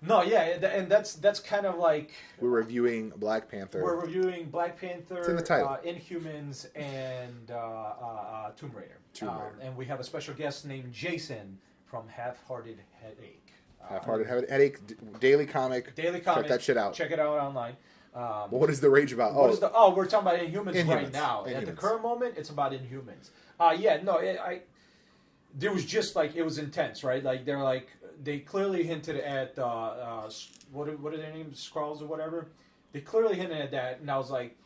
No, yeah, and that's kind of like... We're reviewing Black Panther. We're reviewing Black Panther, It's in the title. Inhumans, and Tomb Raider. And we have a special guest named Jason from Half-Hearted Headache. Half-Hearted Headache, Daily Comic. Daily Comic. Check that shit out. Check it out online. What is the rage about? We're talking about Inhumans right now. Inhumans. At the current moment, it's about Inhumans. There was just like, it was intense, right? Like, they're like, they clearly hinted at, what are their names? Skrulls or whatever? They clearly hinted at that, and I was like,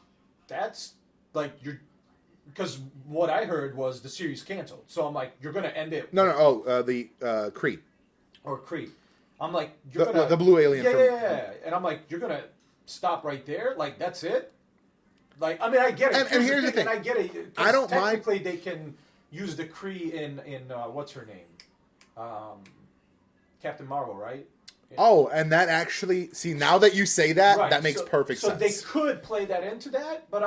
that's, like, because what I heard was the series canceled. So I'm like, you're going to end it. The Kree. Or Kree. I'm like, the blue alien. Yeah. And I'm like, you're going to stop right there? Like, that's it? Like, I mean, I get it. And here's the thing. I get it. I don't mind. Technically, they can use the Kree in what's her name? Captain Marvel, right? Oh, and that actually, see, now that you say that, Right. that makes perfect sense. So they could play that into that, but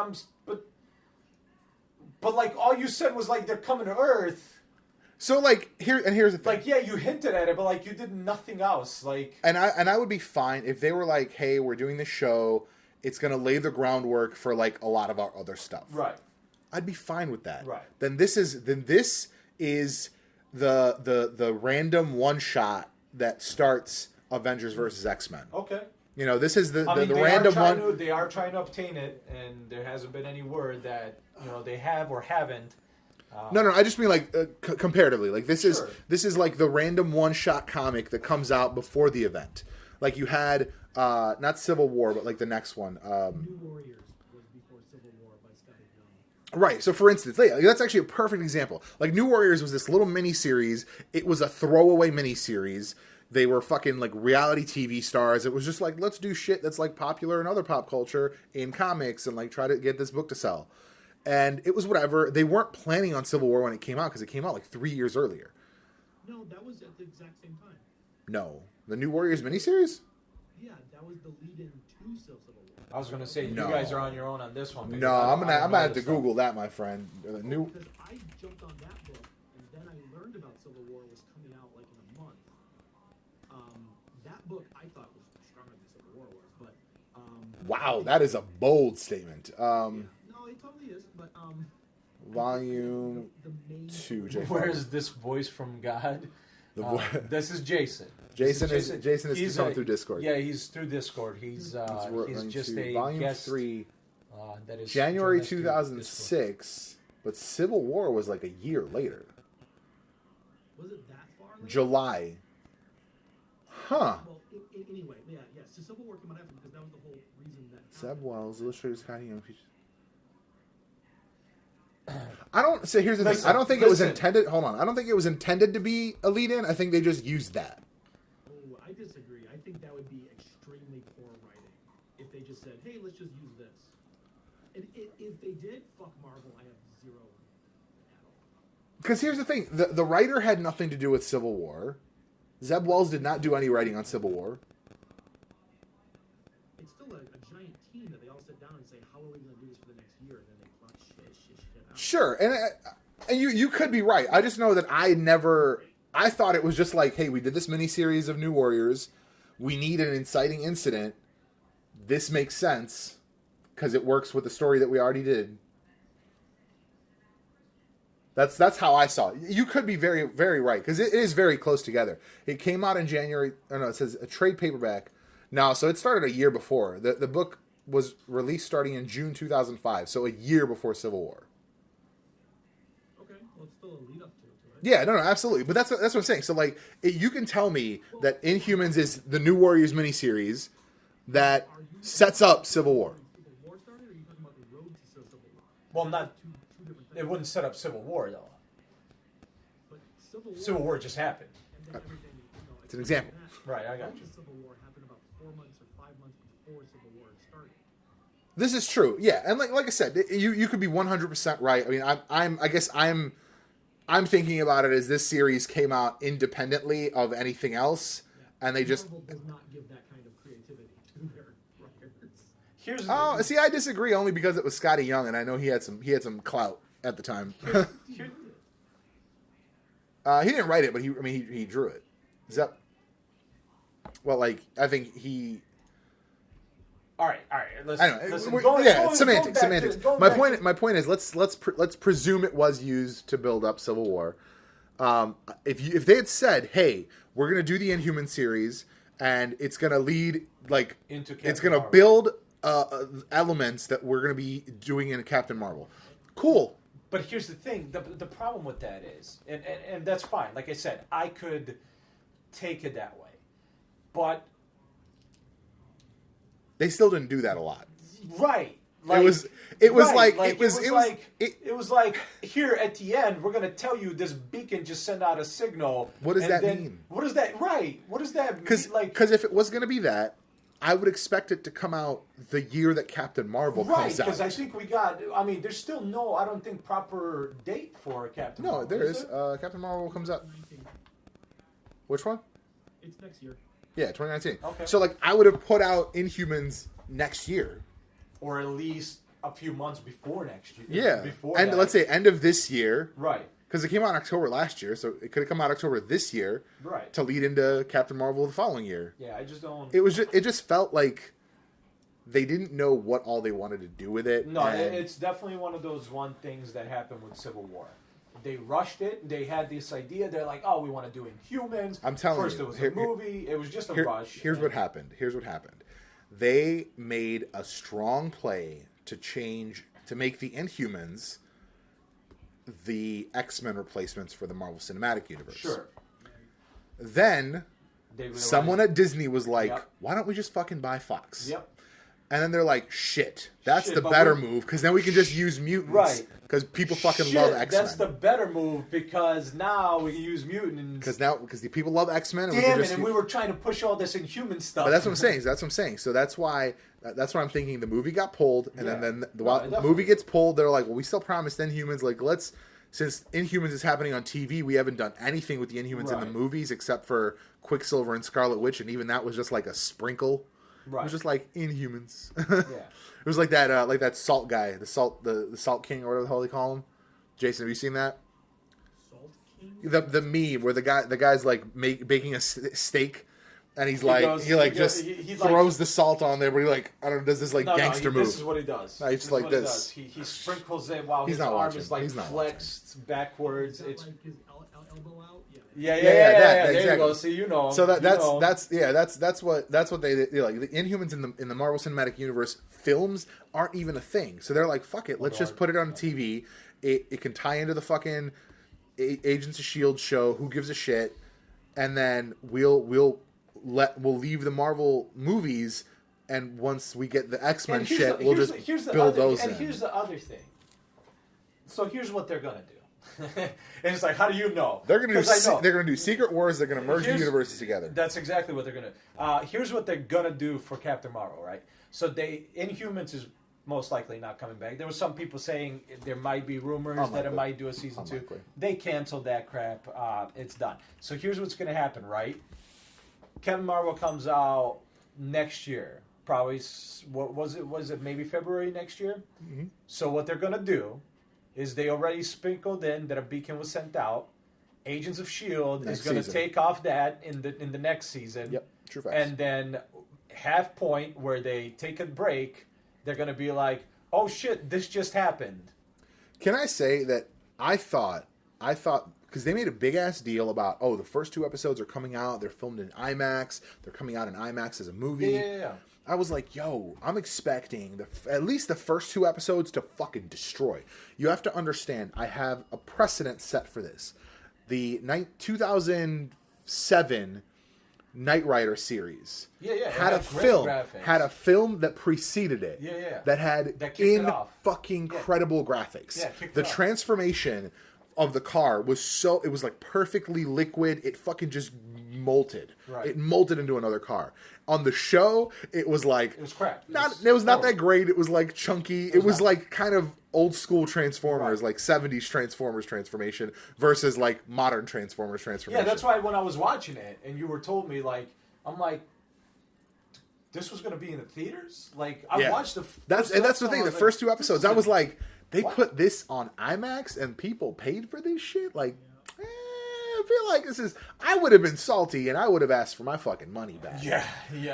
like, all you said was like, they're coming to Earth. So like, here's the thing. Like, yeah, you hinted at it, but like, you did nothing else. Like, and I would be fine if they were like, hey, we're doing this show, it's gonna lay the groundwork for like a lot of our other stuff. right. I'd be fine with that. Right. Then this is the random one shot that starts Avengers versus X-Men. Okay. You know, this is the They random one. They are trying to obtain it, and there hasn't been any word that they have or haven't. No, I just mean like comparatively. Like this Sure. is like the random one shot comic that comes out before the event. Like you had not Civil War, but like the next one. New Warriors was before Civil War by Scott Young. Right. So for instance, that's actually a perfect example. Like New Warriors was this little mini series. It was a throwaway mini series. They were fucking like reality TV stars. It was just like, let's do shit that's like popular in other pop culture in comics and like try to get this book to sell. And it was whatever. They weren't planning on Civil War when it came out because it came out like 3 years earlier. No, that was at the exact same time. No. The New Warriors miniseries? Yeah, that was the lead-in to Civil War. I was going to say, No. you guys are on your own on this one. No, I'm gonna have to Google that, my friend. Because I jumped on that book, and then I learned about Civil War was coming out like in a month. That book I thought was stronger than Civil War was, but Wow, that is a bold statement. no, it totally is. But Volume the main 2. Where's this voice from God? This is Jason. Jason is coming through Discord. Yeah, he's through Discord. He's just a Volume guest. 3, That is January joined us through 2006, but Civil War was like a year later. was it that far? Later? July. Huh. Well, anyway, yeah. So Civil War came out after because that was the whole reason that. Seb Wells, illustrator Scotty Young. I don't say. Here's the thing. I don't think it was intended. Hold on. I don't think it was intended to be a lead-in. I think they just used that. Oh, I disagree. I think that would be extremely poor writing if they just said, "Hey, let's just use this." And if they did, fuck Marvel. I have zero at all. Because here's the thing. The writer had nothing to do with Civil War. Zeb Wells did not do any writing on Civil War. It's still a giant team that they all sit down and say, "How are we going to do this for the next year?" And then they plot shit out. Sure, and you could be right. I just know that I thought it was just like, hey, we did this miniseries of New Warriors. We need an inciting incident. This makes sense because it works with the story that we already did. That's how I saw it. You could be very, very right because it is very close together. It came out in January. Oh no, it says a trade paperback. No, so it started a year before. The book was released starting in June 2005, so a year before Civil War. Okay, well, it's still a lead up to it, right? Yeah, no, absolutely. But that's what I'm saying. So like, you can tell me that Inhumans is the New Warriors miniseries that sets up Civil War. Civil War started, or are you talking about the road to Civil War? Well, not. Two different things. It wouldn't set up Civil War though. But Civil War just happened. And then everything, It's an example. Right, I got you. Civil War happened about 4 months or 5 months before Civil War started. This is true, yeah, and like I said, you could be 100% right. I mean, I guess I'm thinking about it as this series came out independently of anything else, and they just. Marvel does not give that kind of creativity to their writers. Here's See, I disagree only because it was Scotty Young, and I know he had some clout at the time. here, He didn't write it, but he drew it. Is that? Well, like I think he. all right. Semantics. My point is, let's presume it was used to build up Civil War. If they had said, "Hey, we're gonna do the Inhuman series, and it's gonna lead Into it's Captain gonna Marvel. build elements that we're gonna be doing in Captain Marvel," cool. But here's the thing: the problem with that is, and that's fine. Like I said, I could take it that way, but They still didn't do that a lot. right. It was like here at the end we're gonna tell you this beacon just sent out a signal. What does and that then- mean? What does that What does that mean? Because if it was going to be that, I would expect it to come out the year that Captain Marvel right, comes out. because I think there's still no, I don't think, proper date for Captain No, Marvel. there is. there? Captain Marvel comes out. 19. Which one? It's next year. Yeah, 2019. Okay. So I would have put out Inhumans next year. Or at least a few months before next year. Yeah, Before and that. let's say end of this year, Right. because it came out in October last year, so it could have come out October this year Right. to lead into Captain Marvel the following year. Yeah, I just don't. It just felt like they didn't know what all they wanted to do with it. No, and- it's definitely one of those things that happened with Civil War. They rushed it. They had this idea. They're like, "Oh, we want to do Inhumans." I'm telling First, you, it was here- a movie. It was just a Here- rush. Here's what happened. They made a strong play to make the Inhumans the X-Men replacements for the Marvel Cinematic Universe. Sure. Then They realized, someone at Disney was like, Yep. "Why don't we just fucking buy Fox?" Yep. And then they're like, "Shit, that's Shit, the but better we're- move because then we can just use mutants, Right. Because people fucking Shit, love X-Men. that's the better move because now we can use mutants. Because the people love X-Men. And we Damn can it! just And we were trying to push all this Inhuman stuff. But that's what I'm saying. So that's why I'm thinking the movie got pulled, and Yeah. then No, while the definitely. movie gets pulled, they're like, "Well, we still promised Inhumans. Since Inhumans is happening on TV, we haven't done anything with the Inhumans in the Right. movies except for Quicksilver and Scarlet Witch, and even that was just like a sprinkle. It Right. was just like Inhumans. Yeah. It was like that salt guy, the salt king or whatever the hell they call him. Jason, have you seen that? Salt King? The meme where the guy's like baking a steak, and he throws the salt on there, but he does this gangster move. This is what he does. No, it's This is like what this. He does. He sprinkles it while He's his not arm watching. is like He's not flexed backwards. Is that It's like his elbow out? yeah. that, There exactly. you go. See, you know. So you know. that's what they like. The Inhumans in the Marvel Cinematic Universe films aren't even a thing. So they're like, fuck it, let's just put it on TV. It can tie into the fucking Agents of Shield show. Who gives a shit? And then we'll leave the Marvel movies, and once we get the X-Men And shit, we'll just build those in. And here's the other thing. So here's what they're gonna do. And it's like, how do you know? They're gonna 'Cause I know. do Secret Wars. They're gonna merge the Here's- universes together. That's exactly what they're gonna. Here's what they're gonna do for Captain Marvel, right? So Inhumans is most likely not coming back. There were some people saying there might be rumors that Unlikely. it might do a season 2. Unlikely. They canceled that crap. It's done. So here's what's gonna happen, right? Captain Marvel comes out next year. Probably what was it? Was it maybe February next year? Mm-hmm. So what they're gonna do is they already sprinkled in that a beacon was sent out. Agents of Shield Next is going to season. take off that in the next season. Yep, true facts. And then half point where they take a break, they're going to be like, "Oh shit, this just happened." Can I say that I thought because they made a big ass deal about the first 2 episodes are coming out, they're filmed in IMAX, they're coming out in IMAX as a movie. Yeah. I was like, yo, I'm expecting at least the first 2 episodes to fucking destroy. You have to understand, I have a precedent set for this. The 2007 Knight Rider series had a film that preceded it. Yeah. That had That kicked it off. fucking credible graphics. Yeah, kicked The it off. transformation of the car was so, it was like perfectly liquid. It fucking just molted. Right. It molted into another car. On the show, it was like, It was crap. it was not that great. It was like chunky. It was not. like kind of old school Transformers, Right. like 70s Transformers transformation versus like modern Transformers transformation. Yeah, that's why when I was watching it and you were told me, like, I'm like, this was going to be in the theaters? Like, I watched the That's the thing. The first two episodes, I was like, they What? put this on IMAX and people paid for this shit? Like, I feel like this is, I would have been salty and I would have asked for my fucking money back. Yeah.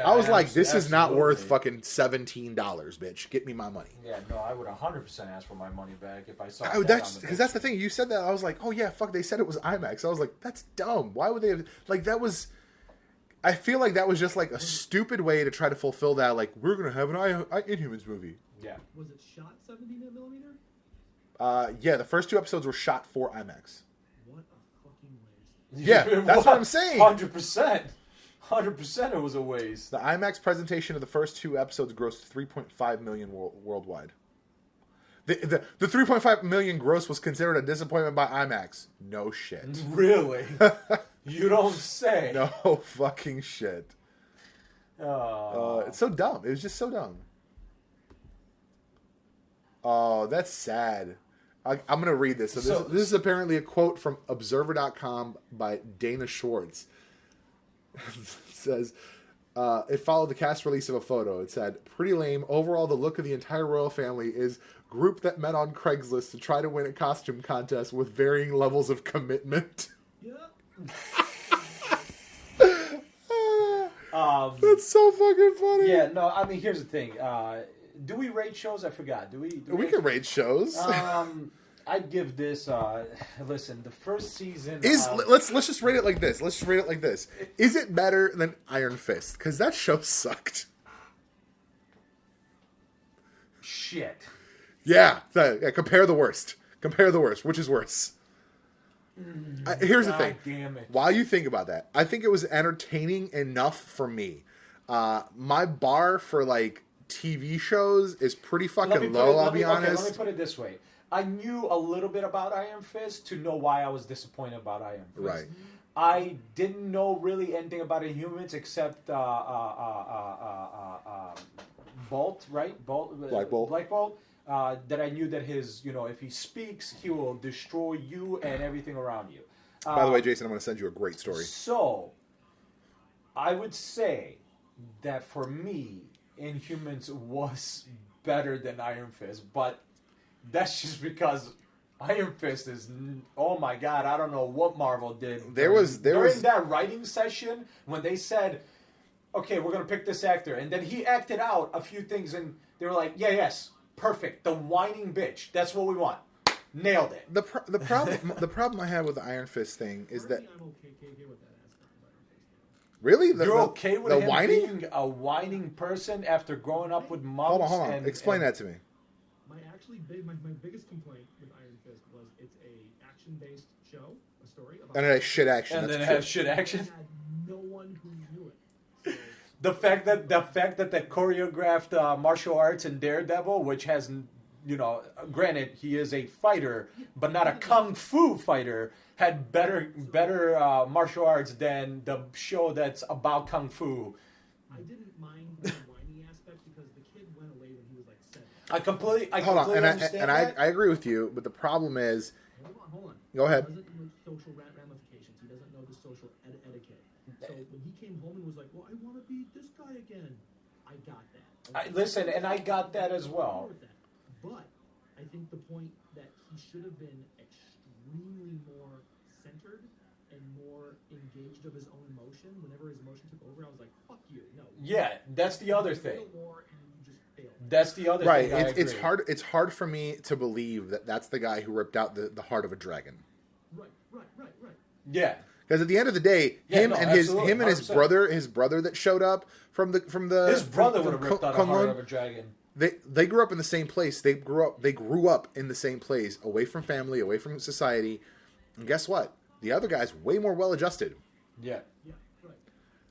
I was like, this is not worth absolutely. fucking $17, bitch. Get me my money. Yeah, no, I would 100% ask for my money back if I saw Oh, that that's on the because that's the thing. You said that. I was like, oh yeah, fuck. They said it was IMAX. I was like, that's dumb. Why would they have? Like that was. I feel like that was just like a stupid way to try to fulfill that. Like we're gonna have an Inhumans movie. Yeah. Was it shot 17 millimeter? Yeah. The first two episodes were shot for IMAX. What a fucking waste. Yeah, that's what I'm saying. 100%. 100% it was a waste. The IMAX presentation of the first two episodes grossed 3.5 million worldwide. The 3.5 million gross was considered a disappointment by IMAX. No shit. Really? You don't say. No fucking shit. It's so dumb. It was just so dumb. Oh, that's sad. I'm going to read this. So this is apparently a quote from Observer.com by Dana Schwartz. It says, it followed the cast release of a photo. It said, pretty lame. Overall, the look of the entire royal family is group that met on Craigslist to try to win a costume contest with varying levels of commitment. Yeah. That's so fucking funny. Yeah, no, I mean, here's the thing. Do we rate shows? I forgot. Do we? We can rate shows. I'd give this. Listen, the first season let's just rate it like this. Let's just rate it like this. Is it better than Iron Fist? Because that show sucked. shit. Yeah, compare the worst. Compare the worst. Which is worse? Here's the thing. Damn it. While you think about that, I think it was entertaining enough for me. My bar for like TV shows is pretty fucking low. I'll be honest. Let me put it this way. I knew a little bit about Iron Fist to know why I was disappointed about Iron Fist. Right. I didn't know really anything about Inhumans except Bolt, right? Black Bolt. Black Bolt. That I knew that his, if he speaks, he will destroy you and everything around you. By the way, Jason, I'm going to send you a great story. So, I would say that for me, Inhumans was better than Iron Fist, but that's just because Iron Fist is, oh my god, I don't know what Marvel did. During that writing session, when they said, okay, we're going to pick this actor, and then he acted out a few things, and they were like, yes, perfect, the whining bitch, that's what we want. Nailed it. The problem I have with the Iron Fist thing is that I'm okay with that aspect of Iron Fist. really You're okay with the him whining? being a whining person after growing up with monks? Hold on. Explain that to me. My biggest complaint with Iron Fist was it's a action-based show, a story about. And it has shit action. And That's then it true. has shit action. It had no one who knew it. So, The fact that the choreographed martial arts in Daredevil, which has, granted he is a fighter, but not a kung fu fighter, had better martial arts than the show that's about kung fu. I didn't mind the whiny aspect because the kid went away when he was like 7. I completely Hold on, and understand I that. agree with you, but the problem is, Hold on. Go ahead. He doesn't know social ramifications. He doesn't know the social etiquette. So when he came home and was like, "Well, I want to be this guy again," I got that. Listen, and I got that as well. With that. But I think the point that he should have been extremely more centered and more engaged of his own emotion. Whenever his emotion took over, I was like, "Fuck you!" No. Yeah, that's the other You thing. failed war and you just failed. That's the other right? thing. I It's agree. hard. It's hard for me to believe that that's the guy who ripped out the heart of a dragon. Right. Yeah. Because at the end of the day, him and his 100%. his brother that showed up from the His brother would from have ripped out a heart Kunlun, of a dragon. They grew up in the same place. They grew up in the same place, away from family, away from society. And guess what? The other guy's way more well adjusted. Yeah. Yeah. Right.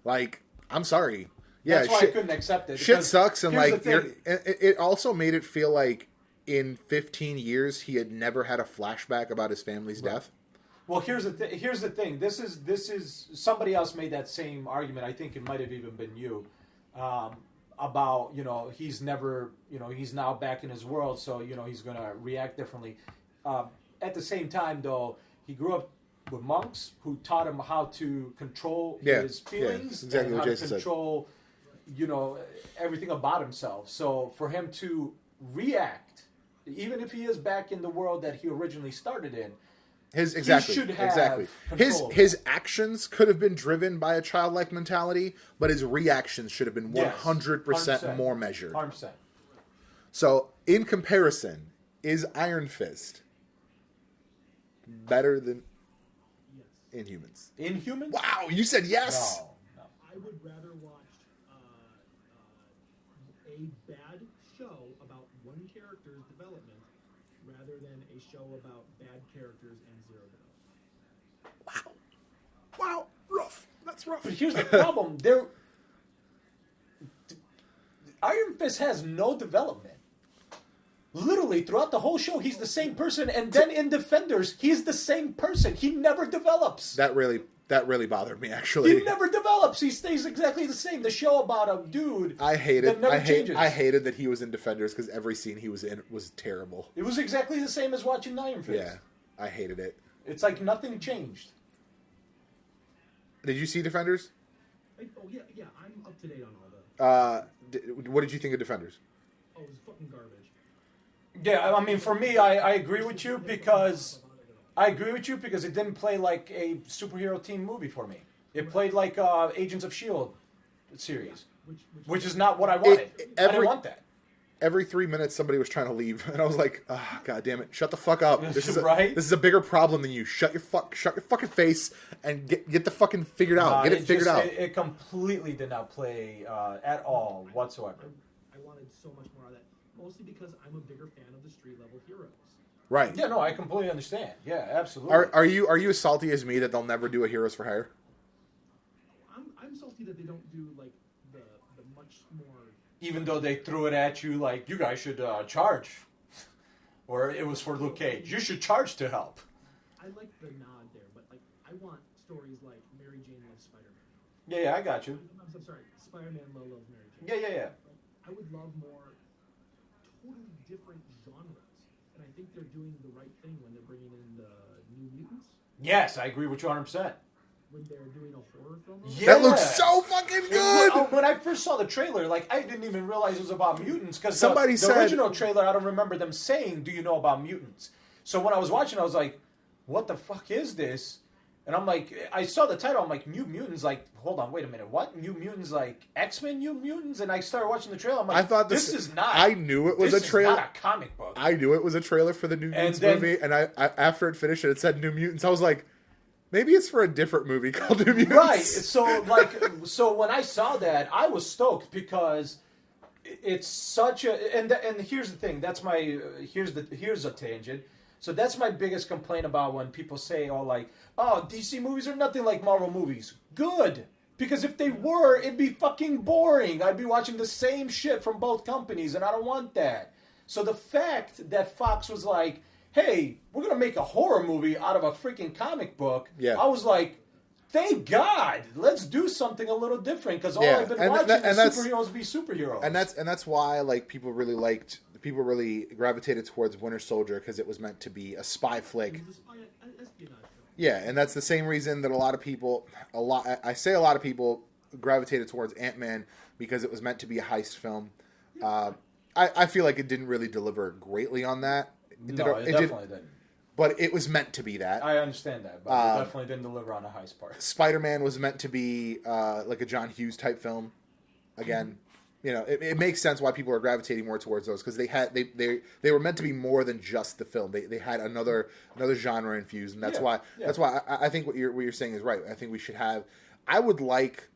Like, I'm sorry. Yeah, That's why I couldn't accept it. Shit because sucks, and here's like the thing. it also made it feel like in 15 years he had never had a flashback about his family's death. Well, here's the thing. This is somebody else made that same argument. I think it might have even been you, about he's never he's now back in his world, so he's gonna react differently. At the same time, though, he grew up with monks who taught him how to control his feelings exactly and what how Jason to control everything about himself. So for him to react, even if he is back in the world that he originally started in. He should have control. His actions could have been driven by a childlike mentality, but his reactions should have been 100% more measured. 100%. So, in comparison, is Iron Fist better than Inhumans? Inhumans? Wow, you said yes. No. I would rather watch a bad show about one character's development rather than a show about bad characters and zero development. Wow, rough. That's rough. But here's the problem: Iron Fist has no development. Literally, throughout the whole show, he's the same person, and then in Defenders, he's the same person. He never develops. That really bothered me, actually. He never develops. He stays exactly the same. The show about a dude that never changes. I hated that he was in Defenders because every scene he was in was terrible. It was exactly the same as watching Iron Fist. Yeah, I hated it. It's like nothing changed. Did you see Defenders? Yeah, I'm up to date on all the... What did you think of Defenders? Oh, it was fucking garbage. Yeah, I mean, for me, I agree with you because it didn't play like a superhero team movie for me. It played like Agents of S.H.I.E.L.D. series, which is not what I wanted. I didn't want that. Every 3 minutes, somebody was trying to leave, and I was like, God damn it, shut the fuck up. This is a bigger problem than you. Shut your fucking face and get the fucking figured out. Get it figured out. It completely did not play at all whatsoever. I wanted so much more of that, mostly because I'm a bigger fan of the street level heroes. Right. Yeah, no, I completely understand. Yeah, absolutely. Are you as salty as me that they'll never do a Heroes for Hire? I'm salty that they don't do like the much more. Even though they threw it at you like, you guys should charge. Or it was for Luke Cage. You should charge to help. I like the nod there, but like I want stories like Mary Jane loves Spider-Man. Yeah, I got you. I'm sorry, Spider-Man loves Mary Jane. Yeah. I would love more totally different genres. And I think they're doing the right thing when they're bringing in the New Mutants. Yes, I agree with you 100%. When they're doing a horror film. Yes. That looks so fucking good. When I first saw the trailer, like I didn't even realize it was about mutants because Somebody said the original trailer. I don't remember them saying, "Do you know about mutants?" So when I was watching, I was like, "What the fuck is this?" And I'm like, I saw the title. I'm like, "New Mutants." Like, hold on, wait a minute. What? New Mutants? Like X-Men? New Mutants? And I started watching the trailer. I'm like, I thought this is not. I knew it was a trailer. This is not a comic book. I knew it was a trailer for the New Mutants movie, and I after it finished, it said New Mutants. I was like, maybe it's for a different movie called New Mutants. Right. So when I saw that, I was stoked because it's such a and here's the thing. That's my here's a tangent. So that's my biggest complaint about when people say, DC movies are nothing like Marvel movies. Good. Because if they were, it'd be fucking boring. I'd be watching the same shit from both companies, and I don't want that. So the fact that Fox was like, hey, we're going to make a horror movie out of a freaking comic book, I was like, thank God. Let's do something a little different, because all I've been watching is superheroes be superheroes. And that's why people really gravitated towards Winter Soldier, because it was meant to be a spy flick. Yeah, and that's the same reason that a lot of people gravitated towards Ant-Man, because it was meant to be a heist film. I feel like it didn't really deliver greatly on that. It definitely didn't. But it was meant to be that. I understand that, but it definitely didn't deliver on the heist part. Spider-Man was meant to be like a John Hughes type film. Again, it makes sense why people are gravitating more towards those, because they were meant to be more than just the film. They had another genre infused, and that's why I think what you're saying is right. I think we should have. I would like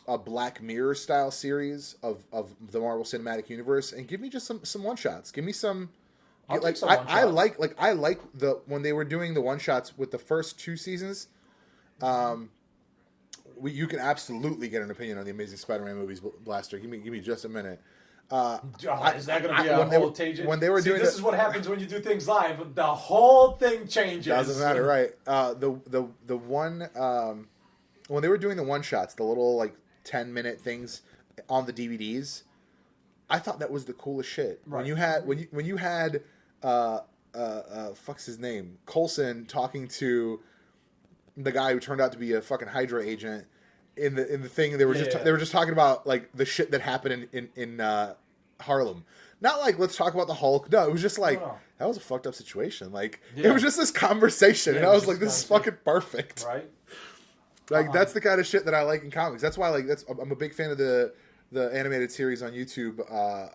a Black Mirror style series of the Marvel Cinematic Universe, and give me just some one shots. Give me some. I like when they were doing the one shots with the first 2 seasons. You can absolutely get an opinion on the Amazing Spider-Man movies, Blaster. Give me just a minute. Is that going to be a whole tangent? When they were doing this is what happens when you do things live. The whole thing changes. Doesn't matter, right? The one when they were doing the one shots, the little like 10-minute things on the DVDs, I thought that was the coolest shit. Right. When you had fuck's his name, Coulson talking to the guy who turned out to be a fucking Hydra agent in the thing. They were just talking about like the shit that happened in Harlem. Not like let's talk about the Hulk. No, it was just like that was a fucked up situation. Like it was just this conversation, and I was like, this is fucking perfect. Right. Like that's the kind of shit that I like in comics. That's why I'm a big fan of the animated series on YouTube,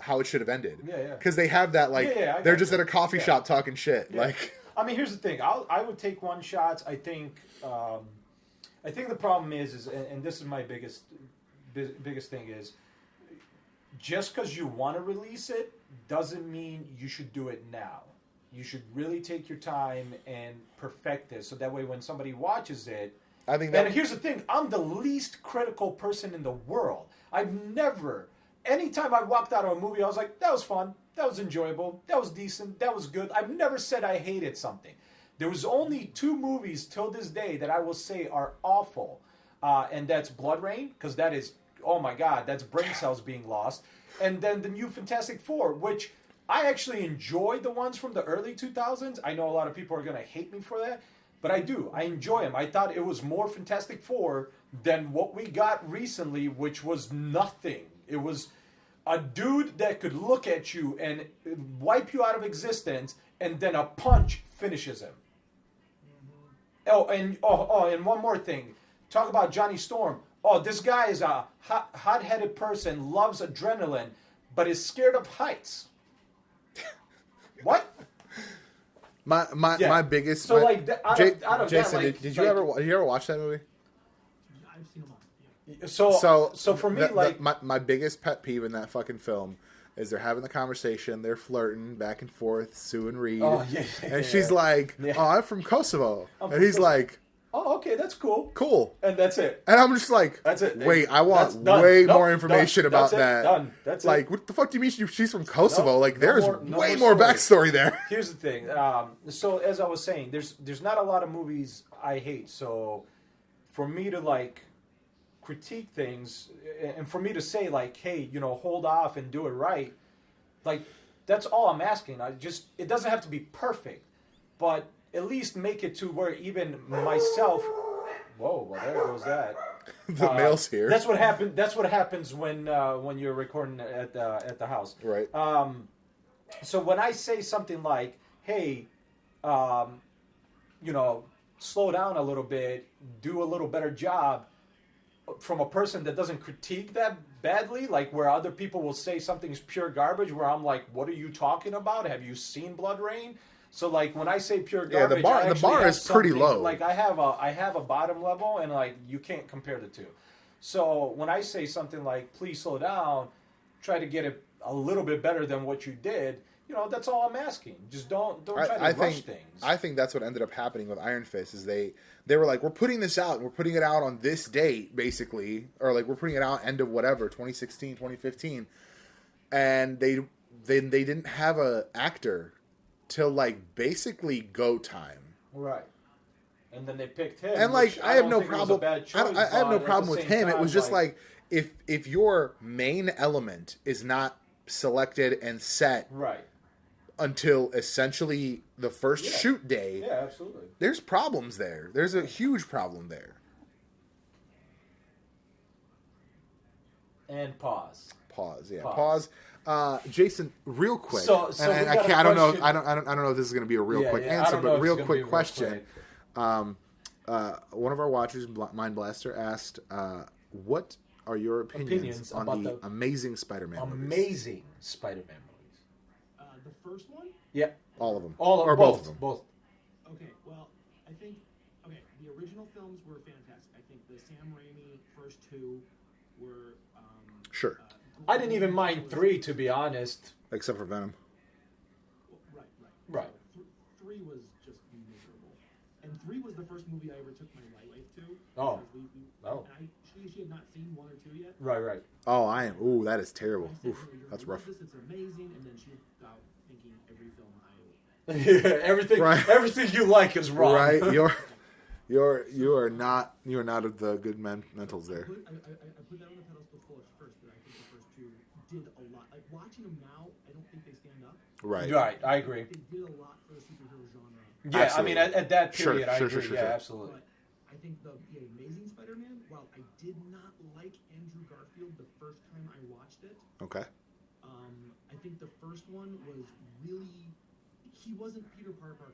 How It Should Have Ended. Yeah. Because they have that they're just at a coffee shop talking shit. Yeah. Like, I mean, here's the thing. I would take one shots. I think the problem is and this is my biggest thing is, just because you want to release it doesn't mean you should do it now. You should really take your time and perfect this, so that way when somebody watches it. I think and here's the thing, I'm the least critical person in the world. I've never, anytime I walked out of a movie, I was like, that was fun, that was enjoyable, that was decent, that was good. I've never said I hated something. There was only 2 movies till this day that I will say are awful, and that's Blood Rain, because that is, oh my God, that's brain cells being lost. And then the new Fantastic Four, which I actually enjoyed the ones from the early 2000s. I know a lot of people are going to hate me for that. But I do. I enjoy them. I thought it was more Fantastic Four than what we got recently, which was nothing. It was a dude that could look at you and wipe you out of existence, and then a punch finishes him. Mm-hmm. And one more thing. Talk about Johnny Storm. Oh, this guy is a hot-headed person, loves adrenaline, but is scared of heights. What? My biggest. So Jason, did you ever watch that movie? I've seen them all. Yeah. So for me, my biggest pet peeve in that fucking film is they're having the conversation, they're flirting back and forth, Sue and Reed, and she's like, "Oh, I'm from Kosovo," and he's like, "Oh, okay, that's cool." Cool. And that's it. And I'm just like, that's it. Wait, I want way more information about that. Done. That's like, it. What the fuck do you mean she's from Kosovo? There's way more more backstory there. Here's the thing. So as I was saying, there's not a lot of movies I hate. So for me to critique things, and for me to say hey, hold off and do it right, that's all I'm asking. It doesn't have to be perfect, but at least make it to where even myself. Whoa! Well, there goes that. The mail's here. That's what happened. That's what happens when you're recording at the house. Right. So when I say something like, "Hey, slow down a little bit, do a little better job," from a person that doesn't critique that badly, where other people will say something's pure garbage, where I'm like, "What are you talking about? Have you seen Blood Rain?" So when I say pure garbage, the bar is pretty low. I have a bottom level, and you can't compare the two. So when I say something like, "Please slow down, try to get it a little bit better than what you did," that's all I'm asking. Just don't try to rush things. I think that's what ended up happening with Iron Fist is they were like, we're putting this out, and we're putting it out on this date, basically, or we're putting it out end of whatever, 2016, 2015, and they didn't have a actor till basically go time. Right. And then they picked him. And I have no problem. I have no problem with him. It was just if your main element is not selected and set right until essentially the first shoot day. Yeah, absolutely. There's problems there. There's a huge problem there. And pause. Yeah. Pause. Jason, real quick. So I don't know. I don't know if this is going to be a real quick answer, but real quick question. One of our watchers, Mind Blaster, asked, "What are your opinions on the Amazing Spider-Man movies?" Amazing Spider-Man movies. The first one? Yeah. All of them. Or both of them. Both. Okay. Well, I think the original films were fantastic. I think the Sam Raimi first 2 were. Sure. I didn't even mind 3, to be honest. Except for Venom. Right. 3 was just miserable. And 3 was the first movie I ever took my wife to. Oh. And she actually she had not seen 1 or 2 yet. Right. Oh, I am. Ooh, that is terrible. I said, Oof, "You're that's gonna rough. love this, it's amazing," and then she was out thinking every film Yeah, everything Right. everything you like is wrong. Right? You are not of the good mentals there. I put that on the pedestal first, but I think the first 2 did a lot. Like watching them now, I don't think they stand up. Right. Right, I agree. They did a lot for the superhero genre. Yeah, Absolutely. I mean, at that Sure, period, I sure, agree. sure, Yeah, sure. absolutely. But I think the Amazing Spider-Man, while I did not like Andrew Garfield the first time I watched it, Okay. I think the first one was really, he wasn't Peter Parker.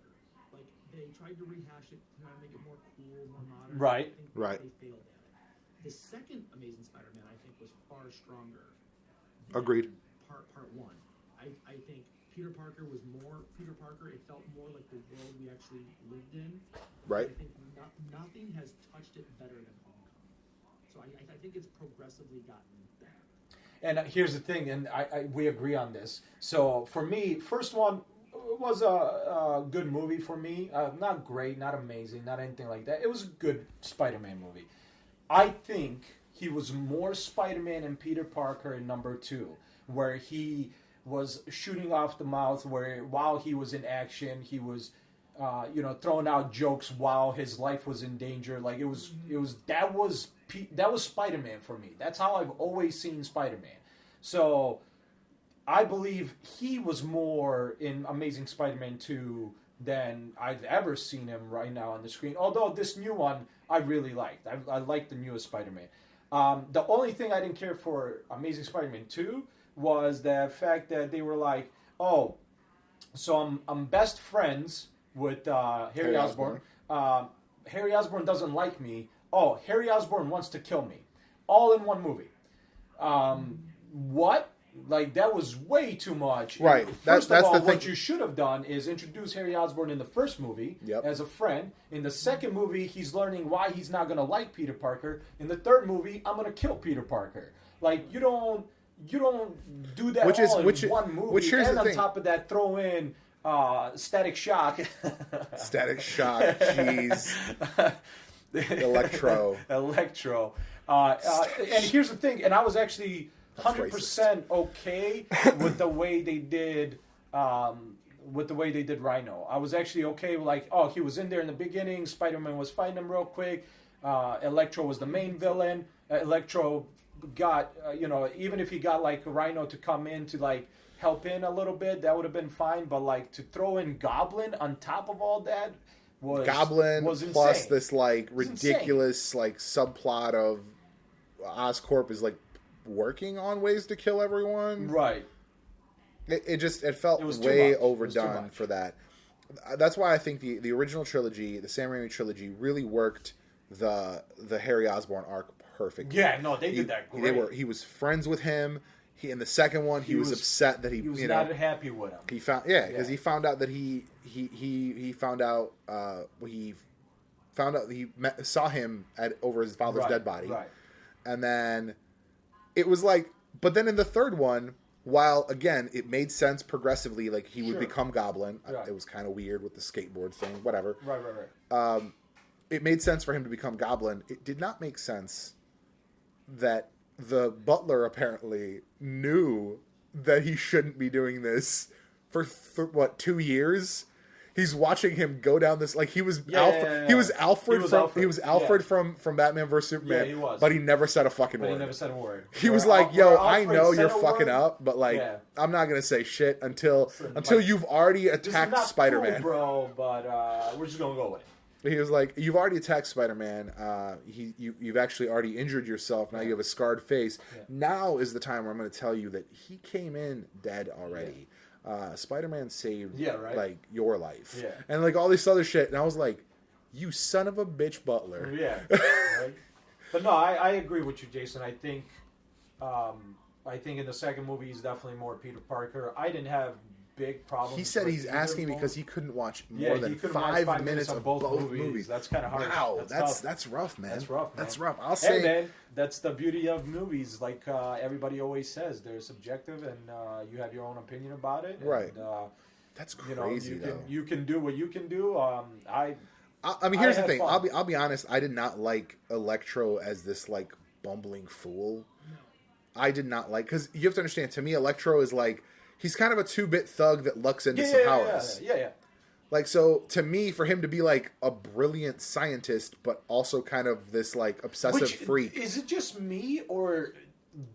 Like, they tried to rehash it to try to make it more cool, more modern. Right. I think Right. They failed at it. The second Amazing Spider-Man, I think, was far stronger. Agreed. Part 1. I think Peter Parker was more Peter Parker. It felt more like the world we actually lived in. Right. I think nothing has touched it better than Homecoming. So I think it's progressively gotten better. And here's the thing, and we agree on this. So for me, first one was a good movie for me. Not great, not amazing, not anything like that. It was a good Spider-Man movie. I think he was more Spider-Man and Peter Parker in number 2, where he was shooting off the mouth, where while he was in action, he was throwing out jokes while his life was in danger. Like that was Spider-Man for me. That's how I've always seen Spider-Man. So I believe he was more in Amazing Spider-Man 2 than I've ever seen him right now on the screen. Although this new one I really liked. I liked the newest Spider-Man. The only thing I didn't care for Amazing Spider-Man 2 was the fact that they were like, oh, so I'm best friends with Harry Osborn. Harry Osborn doesn't like me. Oh, Harry Osborn wants to kill me. All in one movie. What? Like, that was way too much. Right. First That's of all, the thing. what you should have done is introduce Harry Osborn in the first movie as a friend. In the second movie, he's learning why he's not going to like Peter Parker. In the third movie, I'm going to kill Peter Parker. Like, you don't do that in one movie. Here's and the on thing. top of that, throw in Static Shock. Static Shock. Jeez. Electro. And here's the thing, and I was actually That's 100% okay with the way they did Rhino. I was actually okay with, like, oh, he was in there in the beginning, Spider-Man was fighting him real quick, Electro was the main villain, Electro got, even if he got, like, Rhino to come in to, like, help in a little bit, that would have been fine, but, like, to throw in Goblin on top of all that was plus insane. this, like, ridiculous, like, subplot of Oscorp is, like, working on ways to kill everyone. Right. It felt way overdone for that. That's why I think the original trilogy, the Sam Raimi trilogy, really worked the Harry Osborn arc perfectly. Yeah, no, they did that great. He was friends with him. In the second one, he was upset that he was not happy with him. He found he found out that he saw him over his father's dead body, right? And then it was like, but then in the third one, while again it made sense progressively, like he would become Goblin. Right. It was kind of weird with the skateboard thing, whatever. Right. It made sense for him to become Goblin. It did not make sense that the butler apparently knew that he shouldn't be doing this for 2 years. He's watching him go down this, like he was Alfred. He was Alfred from Batman vs Superman. Yeah, he was. But he never said a fucking word. He never said a word. He was like, "Yo, I know you're fucking up, but like, I'm not gonna say shit until you've already attacked Spider-Man, cool, bro. But we're just gonna go with it." He was like, "You've already attacked Spider-Man. You've actually already injured yourself. Now you have a scarred face. Yeah. Now is the time where I'm going to tell you that he came in dead already. Spider-Man saved like your life, and like all this other shit." And I was like, "You son of a bitch, Butler." Yeah. Right? But no, I agree with you, Jason. I think in the second movie he's definitely more Peter Parker. I didn't have big problems. He said he's asking because he couldn't watch more than 5 minutes of both movies. That's kind of hard. Wow, that's rough, man. That's rough, man. That's rough. I'll say. And then that's the beauty of movies. Like everybody always says, they're subjective, and you have your own opinion about it. Right. And, that's crazy. You can do what you can do. I mean, here's the thing. Fun. I'll be honest. I did not like Electro as this like bumbling fool. I did not like, because you have to understand, to me, Electro is like, he's kind of a 2-bit thug that lucks into some powers. Yeah. Like, so, to me, for him to be, like, a brilliant scientist, but also kind of this, like, obsessive freak. Is it just me, or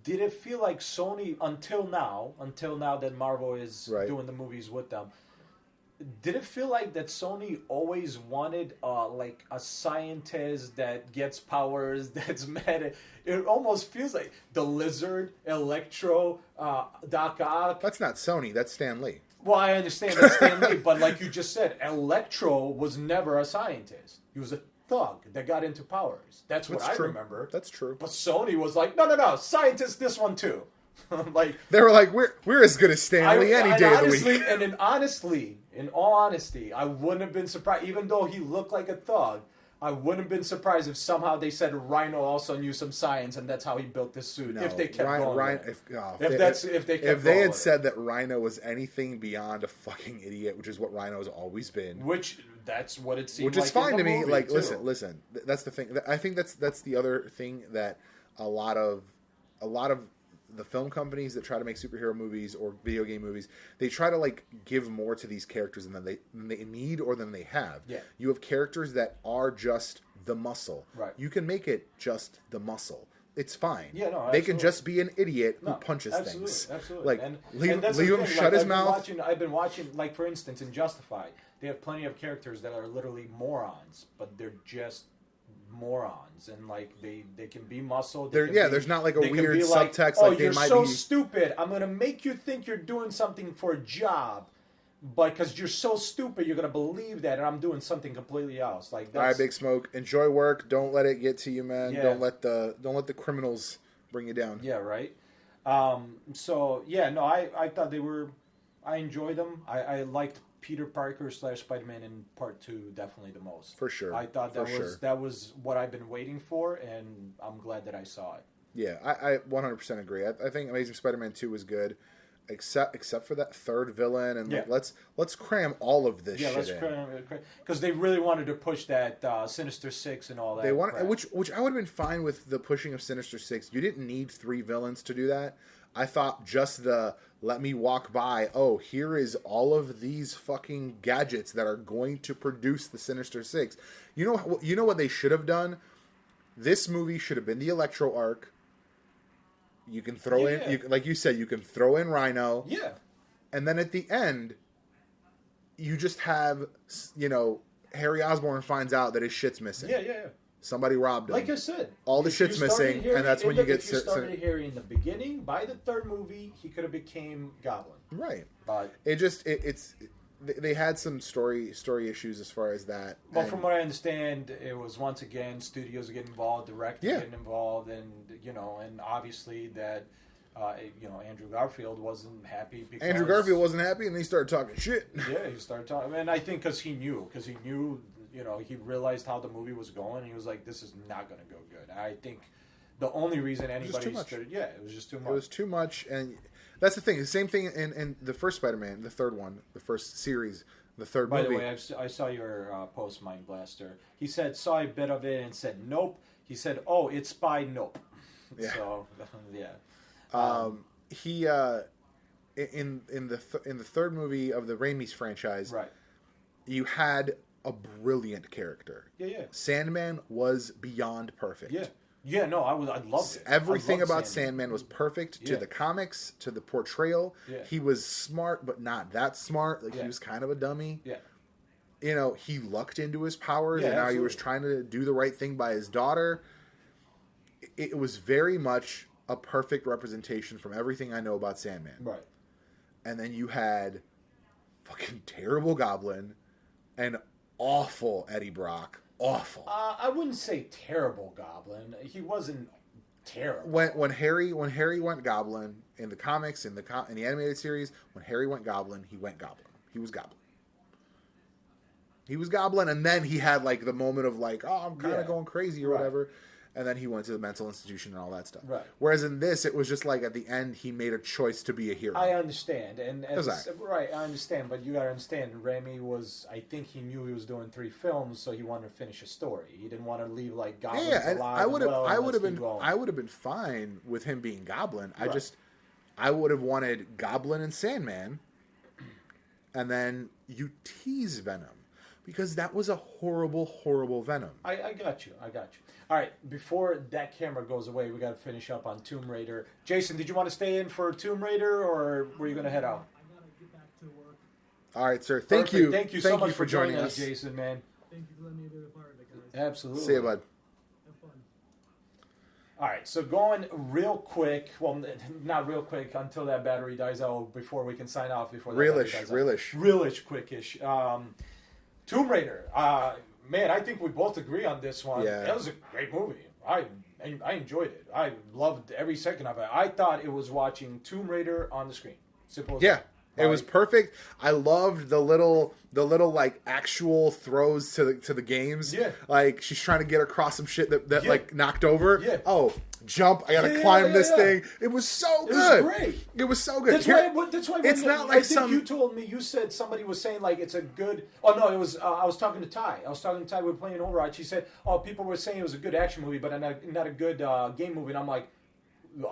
did it feel like Sony, until now that Marvel is doing the movies with them, did it feel like that Sony always wanted, like, a scientist that gets powers, that's mad? It almost feels like the Lizard, Electro, Doc Ock. That's not Sony, that's Stan Lee. Well, I understand that Stan Lee, but like you just said, Electro was never a scientist. He was a thug that got into powers. That's what I remember. That's true. But Sony was like, no, scientist this one too. Like they were like, we're as good as Stan Lee any day of the week. And in all honesty, I wouldn't have been surprised, even though he looked like a thug. I wouldn't have been surprised if somehow they said Rhino also knew some science, and that's how he built this suit. No, if they kept going, if they had said that Rhino was anything beyond a fucking idiot, which is what Rhino's always been, that's what it seemed. Which is fine to me. Like, too. listen. That's the thing. I think that's the other thing that a lot of the film companies that try to make superhero movies or video game movies, they try to like give more to these characters than they need or than they have. Yeah. You have characters that are just the muscle. Right. You can make it just the muscle. It's fine. Yeah, no, they can just be an idiot who punches things. Absolutely. Like, leave him shut like, his mouth. I've been watching, like, for instance, in Justified, they have plenty of characters that are literally morons, but they're just morons, and like they can be muscle. There's not like a weird subtext. Oh, like they you're might so be stupid. I'm gonna make you think you're doing something for a job, but because you're so stupid, you're gonna believe that, and I'm doing something completely else. Like, all right, Big Smoke. Enjoy work. Don't let it get to you, man. Yeah. Don't let the criminals bring you down. Yeah, right. So yeah, no, I thought I enjoyed them. I liked Peter Parker / Spider-Man in Part 2 definitely the most. For sure. I thought that was what I've been waiting for, and I'm glad that I saw it. Yeah, I 100% agree. I think Amazing Spider-Man 2 was good, except for that third villain, and like, let's cram all of this shit in. Cram, because they really wanted to push that Sinister Six and all that. They want, which I would have been fine with the pushing of Sinister Six. You didn't need 3 villains to do that. I thought just the let me walk by. Oh, here is all of these fucking gadgets that are going to produce the Sinister Six. You know what they should have done? This movie should have been the Electro arc. You can throw in, like you said, you can throw in Rhino. Yeah. And then at the end, you just have, Harry Osborn finds out that his shit's missing. Yeah. Somebody robbed him. Like I said, all the shit's missing, and that's when you get. If you started Harry in the beginning, by the third movie, he could have became Goblin. Right. But they had some story issues as far as that. Well, from what I understand, it was once again studios getting involved, directors getting involved, and and obviously that. Andrew Garfield wasn't happy because... Andrew Garfield wasn't happy, and he started talking shit. Yeah, he started talking... And I think because he knew, he realized how the movie was going, and he was like, this is not going to go good. And I think the only reason anybody... It was just too much. It was too much, and that's the thing. The same thing in the first Spider-Man, the third one, the first series, the third movie. By the way, I saw your post, Mind Blaster. He said, saw a bit of it and said, nope. He said, oh, it's Spy, nope. Yeah. So, yeah. He in the third movie of the Raimi's franchise, right? You had a brilliant character. Yeah. Sandman was beyond perfect. Yeah. No, I loved it. Everything about Sandman was perfect to the comics, to the portrayal. Yeah. He was smart, but not that smart. Like he was kind of a dummy. Yeah. He lucked into his powers, and now absolutely. he was trying to do the right thing by his daughter. It was very much a perfect representation from everything I know about Sandman. Right. And then you had fucking terrible Goblin and awful Eddie Brock. Awful. I wouldn't say terrible Goblin. He wasn't terrible. When Harry went Goblin in the comics, in the animated series, when Harry went Goblin, he went Goblin. He was Goblin. He was Goblin, and then he had like the moment of like, oh, I'm kind of going crazy or whatever. and then he went to the mental institution and all that stuff. Right. Whereas in this, it was just like at the end, he made a choice to be a hero. I understand, and Exactly. right, I understand, but you gotta understand, Remy was, I think he knew he was doing 3 films, so he wanted to finish a story. He didn't want to leave like goblins and alive. I would have, and I let's would have keep been, going. I would have been fine with him being Goblin. Right. I would have wanted Goblin and Sandman, and then you tease Venom, because that was a horrible, horrible Venom. I got you. All right, before that camera goes away, we got to finish up on Tomb Raider. Jason, did you want to stay in for Tomb Raider, or were you going to head out? I gotta get back to work. All right, sir. Perfect. Thank you. Thank you so much for joining us, Jason, man. Thank you for letting me be a part of it, guys. Absolutely. See you, bud. Have fun. All right, so going real quick, well, not real quick until that battery dies out before we can sign off. Before that battery dies out. Realish, quickish. Tomb Raider. Man, I think we both agree on this one. Yeah. That was a great movie. I enjoyed it. I loved every second of it. I thought it was watching Tomb Raider on the screen. Simple as Yeah. that. It was perfect. I loved the little like actual throws to the games. Yeah. Like she's trying to get across some shit that Yeah. like knocked over. Yeah. Oh, jump! I gotta Yeah, climb yeah, this yeah. thing. It was so It was good. great. It was so good. That's Here- why. That's why. it's when not I like think some. you told me. You said somebody was saying like it's a good. Oh no, it was. I was talking to Ty. We were playing Overwatch. He said, "Oh, people were saying it was a good action movie, but not a good game movie." And I'm like,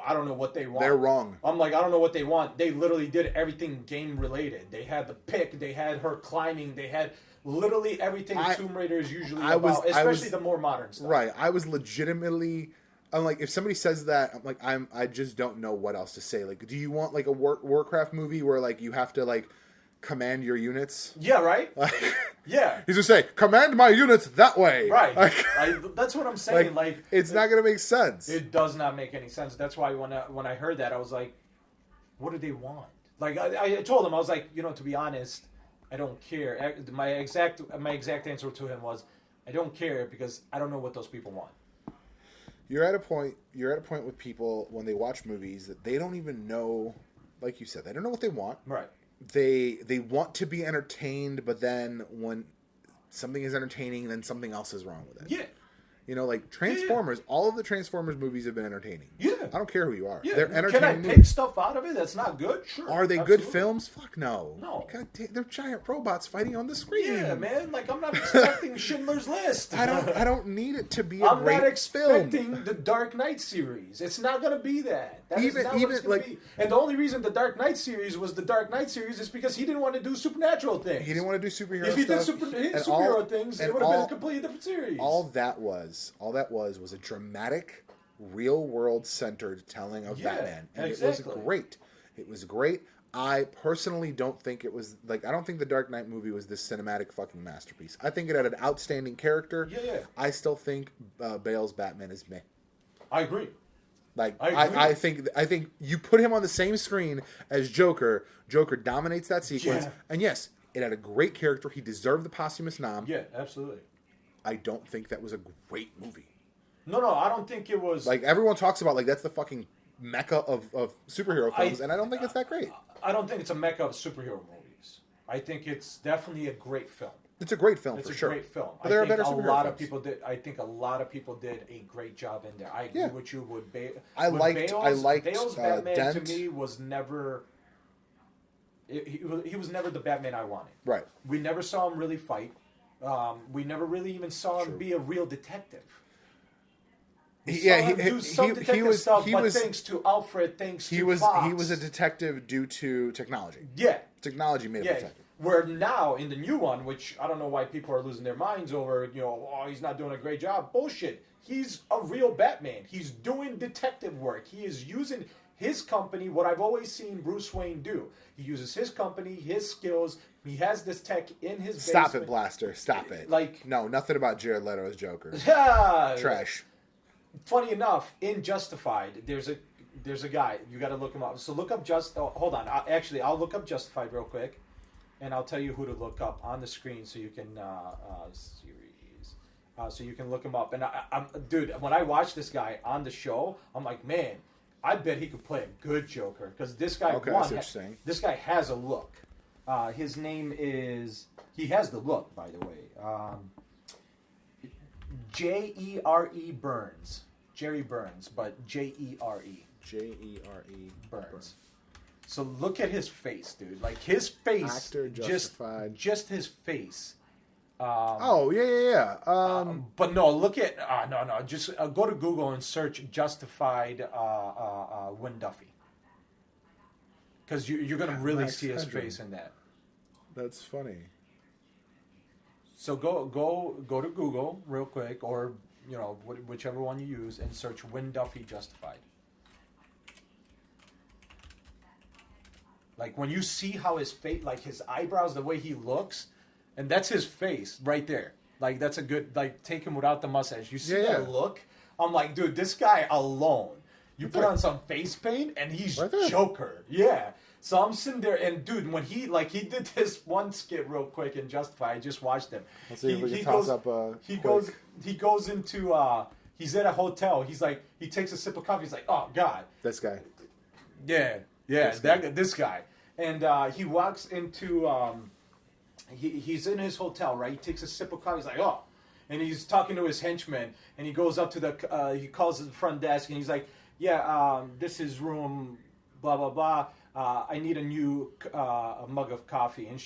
I don't know what they want. They're wrong. I'm like, I don't know what they want. They literally did everything game related. They had the pick. They had her climbing. They had literally everything Tomb Raider is usually about, especially the more modern stuff. Right. I was legitimately. I'm like, if somebody says that, I'm like, I just don't know what else to say. Like, do you want like a Warcraft movie where like you have to like command your units? Yeah. Right. Like, Yeah. he's gonna say, command my units that way. Right. Like, That's what I'm saying. Like it's not gonna make sense. It does not make any sense. That's why when I heard that, I was like, what do they want? Like I told him, I was like, to be honest, I don't care. My exact answer to him was, I don't care because I don't know what those people want. You're at a point with people when they watch movies that they don't even know, like you said, they don't know what they want. Right. They want to be entertained, but then when something is entertaining, then something else is wrong with it. Yeah. Like Transformers, all of the Transformers movies have been entertaining. Yeah. I don't care who you are. Yeah. They're entertaining. Can I pick movies. stuff out of it that's not good? Sure. Are they Absolutely. good films? Fuck no. No. God damn, they're giant robots fighting on the screen. Yeah, man. Like I'm not expecting Schindler's List. I don't need it to be a I'm great not expecting film. the Dark Knight series. It's not going to be that. That is Even- not what even, it's going like- to be. And the only reason the Dark Knight series was the Dark Knight series is because he didn't want to do supernatural things. He didn't want to do superhero If he did stuff. superhero things, it would have been a completely different series. All that was a dramatic, real world centered telling of Yeah, Batman, and exactly. it was great. It was great. I personally don't think it was like I don't think the Dark Knight movie was this cinematic fucking masterpiece. I think it had an outstanding character. Yeah. I still think Bale's Batman is meh. I agree. Like I agree. I think you put him on the same screen as Joker. Joker dominates that sequence, Yeah. and yes, it had a great character. He deserved the posthumous nom. Yeah, absolutely. I don't think that was a great movie. No, I don't think it was. Like everyone talks about, like that's the fucking mecca of superhero films, and I don't think it's that great. I don't think it's a mecca of superhero movies. I think it's definitely a great film. It's a great film It's for a sure. great film. But there are better a superhero lot films. of people did. I think a lot of people did a great job in there. I agree Yeah. with you. I liked Bale's Batman Dent. to me was never. He was never the Batman I wanted. Right. We never saw him really fight. We never really even saw him be a real detective. We saw him do some detective stuff, but thanks to Alfred, thanks to Fox. He was a detective due to technology. Yeah. Technology made him a detective. Where now in the new one, which I don't know why people are losing their minds over, he's not doing a great job. Bullshit. He's a real Batman. He's doing detective work. He is using his company, what I've always seen Bruce Wayne do. He uses his company, his skills. He has this tech in his basement. Stop it, Blaster. Stop it. Like- no, nothing about Jared Leto as Joker. Yeah. Trash. Funny enough, in Justified, there's a guy. You got to look him up. So look up hold on. I'll look up Justified real quick, and I'll tell you who to look up on the screen so you can series, so you can look him up. And I'm dude, when I watch this guy on the show, I'm like, man, I bet he could play a good Joker because this guy. Okay, I see what you're saying. This guy has a look. His name is. He has the look, by the way. Jere Burns. Jerry Burns, but Jere. Jere. Burns. So look at his face, dude. Like his face, Actor justified. just his face. Oh yeah. But no, look at no. Just go to Google and search justified Win Duffy, because you're gonna really Max see his Headroom. face in that. That's funny. So go to Google real quick, or whichever one you use, and search Win Duffy justified. Like when you see how his face, like his eyebrows, the way he looks, and that's his face right there. Like that's a good, like take him without the mustache. You see that look? I'm like, dude, this guy alone. You put on some face paint and he's Right there. Joker. Yeah. So I'm sitting there and dude, when he did this one skit real quick in Justify, I just watched him. Let's see if we can toss up He goes into he's at a hotel. He's like, he takes a sip of coffee. He's like, oh God. This guy. Yeah, this guy. And he walks into, he's in his hotel, right? He takes a sip of coffee. He's like, oh. And he's talking to his henchman. And he goes up to he calls the front desk. And he's like, yeah, this is room, blah, blah, blah. I need a new mug of coffee. And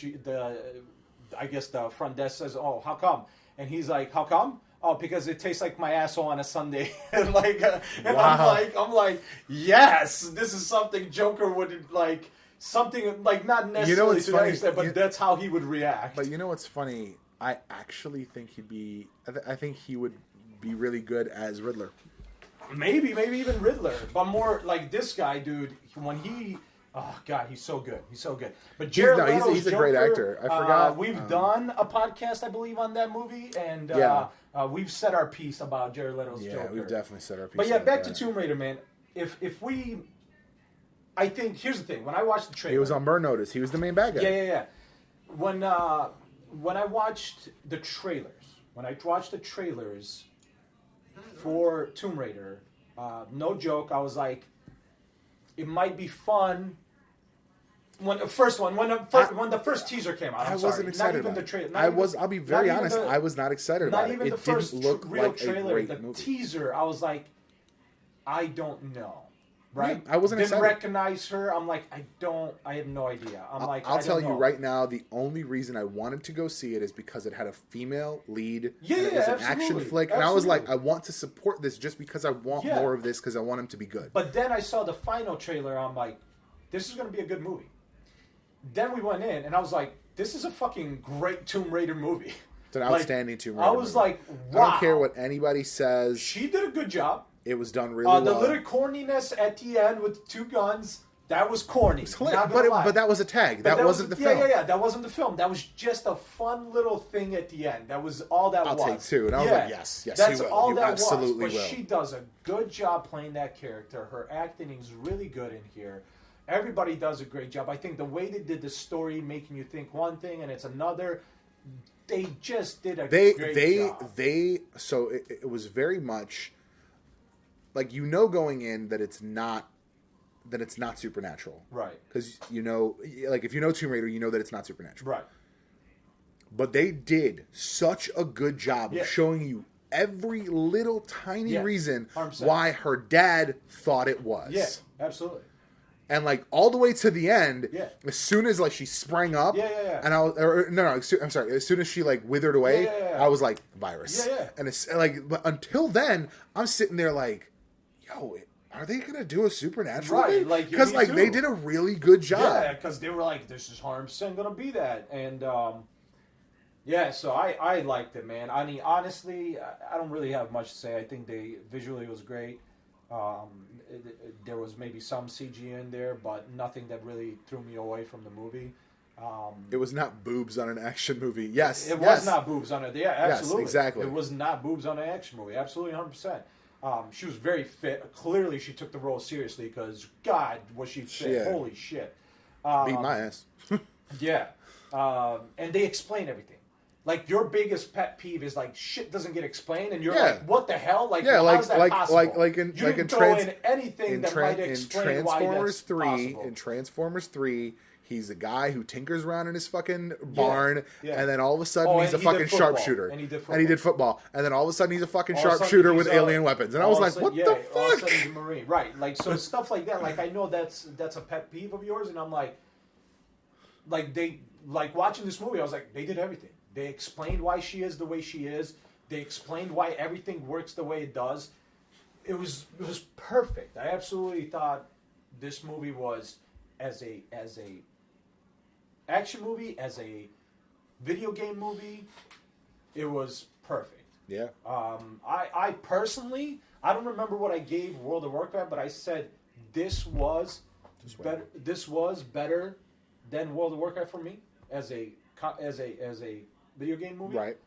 I guess the front desk says, oh, how come? And he's like, how come? Oh, because it tastes like my asshole on a Sunday. And Wow. I'm like, yes, this is something Joker would like, something like not necessarily what's to that funny? extent, but that's how he would react. But you know what's funny? I actually think he'd be. I think he would be really good as Riddler. Maybe even Riddler, but more like this guy, dude. When he, oh God, he's so good. He's so good. But Jared Leto's he's a great Joker, actor. I forgot. We've done a podcast, I believe, on that movie, and we've said our piece about Jared Leto's Joker. Yeah, we've definitely said our piece. But yeah, about back that. to Tomb Raider, man. If we, I think here's the thing. When I watched the trailer, He was on Burn Notice. He was the main bad guy. Yeah. When I watched the trailers, for Tomb Raider, no joke, I was like, it might be fun. When the first teaser came out, I wasn't excited Not even about the it. trailer. I'll be very honest. I was not excited Not about it. even the It first didn't look real like trailer. a great The movie. teaser, I was like, I don't know. Right? Yeah, I wasn't Didn't excited. recognize her. I'm like, I have no idea. I'll tell you right now, the only reason I wanted to go see it is because it had a female lead. Yeah, and it was an absolutely. action flick. And I was like, Absolutely. I want to support this just because I want Yeah. more of this because I want him to be good. But then I saw the final trailer. I'm like, this is going to be a good movie. Then we went in, and I was like, this is a fucking great Tomb Raider movie. It's an Like, outstanding Tomb Raider I was movie. like, wow. I don't care what anybody says. She did a good job. It was done really The well. little corniness at the end with 2 guns, that was corny. It's hilarious, but that was a tag. But That wasn't the film. Yeah. That wasn't the film. That was just a fun little thing at the end. That was all that I'll was. take 2. And I was like, yes, That's he will. all You that absolutely was. But will. she does a good job playing that character. Her acting is really good in here. Everybody does a great job. I think the way they did the story, making you think one thing and it's another, they just did a great job. So it was very much like going in that it's not supernatural, Right. because like if you know Tomb Raider, you know that it's not supernatural, Right. But they did such a good job of showing you every little tiny reason 100%. why her dad thought it was. Yeah, absolutely. And like all the way to the end, Yeah. as soon as like she sprang up, Yeah. and I'm sorry, as soon as she like withered away, Yeah. I was like, virus. Yeah. And it's like, but until then, I'm sitting there like, yo, are they gonna do a supernatural Right, thing? like, you Because need like to. they did a really good job. Yeah, because they were like, this is 100% going to be that. And, so I liked it, man. I mean, honestly, I don't really have much to say. I think visually it was great. There was maybe some CG in there, but nothing that really threw me away from the movie. It was not boobs on an action movie. Yes, It was not boobs on it. Yeah, absolutely. Yes, exactly. It was not boobs on an action movie. Absolutely, 100%. She was very fit. Clearly, she took the role seriously because, God, was she fit. Yeah. Holy shit. Beat my ass. Yeah. And they explain everything. Like, your biggest pet peeve is, like, shit doesn't get explained, and you're like, what the hell? Like, Yeah, how's that possible? in you didn't throw in anything that might explain why that's possible. In Transformers 3, He's a guy who tinkers around in his fucking barn, yeah. and then all of a sudden he's a and he did fucking football. sharpshooter. And he did football. And then all of a sudden he's a fucking All of a sudden sharpshooter he's with alien weapons. And I was like, what the All of a fuck? sudden he's a Marine. Right. Like, so stuff like that. Like, I know that's a pet peeve of yours, and I'm like watching this movie, I was like, they did everything. They explained why she is the way she is. They explained why everything works the way it does. It was perfect. I absolutely thought this movie was as a action movie, as a video game movie, it was perfect. Yeah. I personally, I don't remember what I gave World of Warcraft, but I said this was better. This was better than World of Warcraft for me as a video game movie. Right.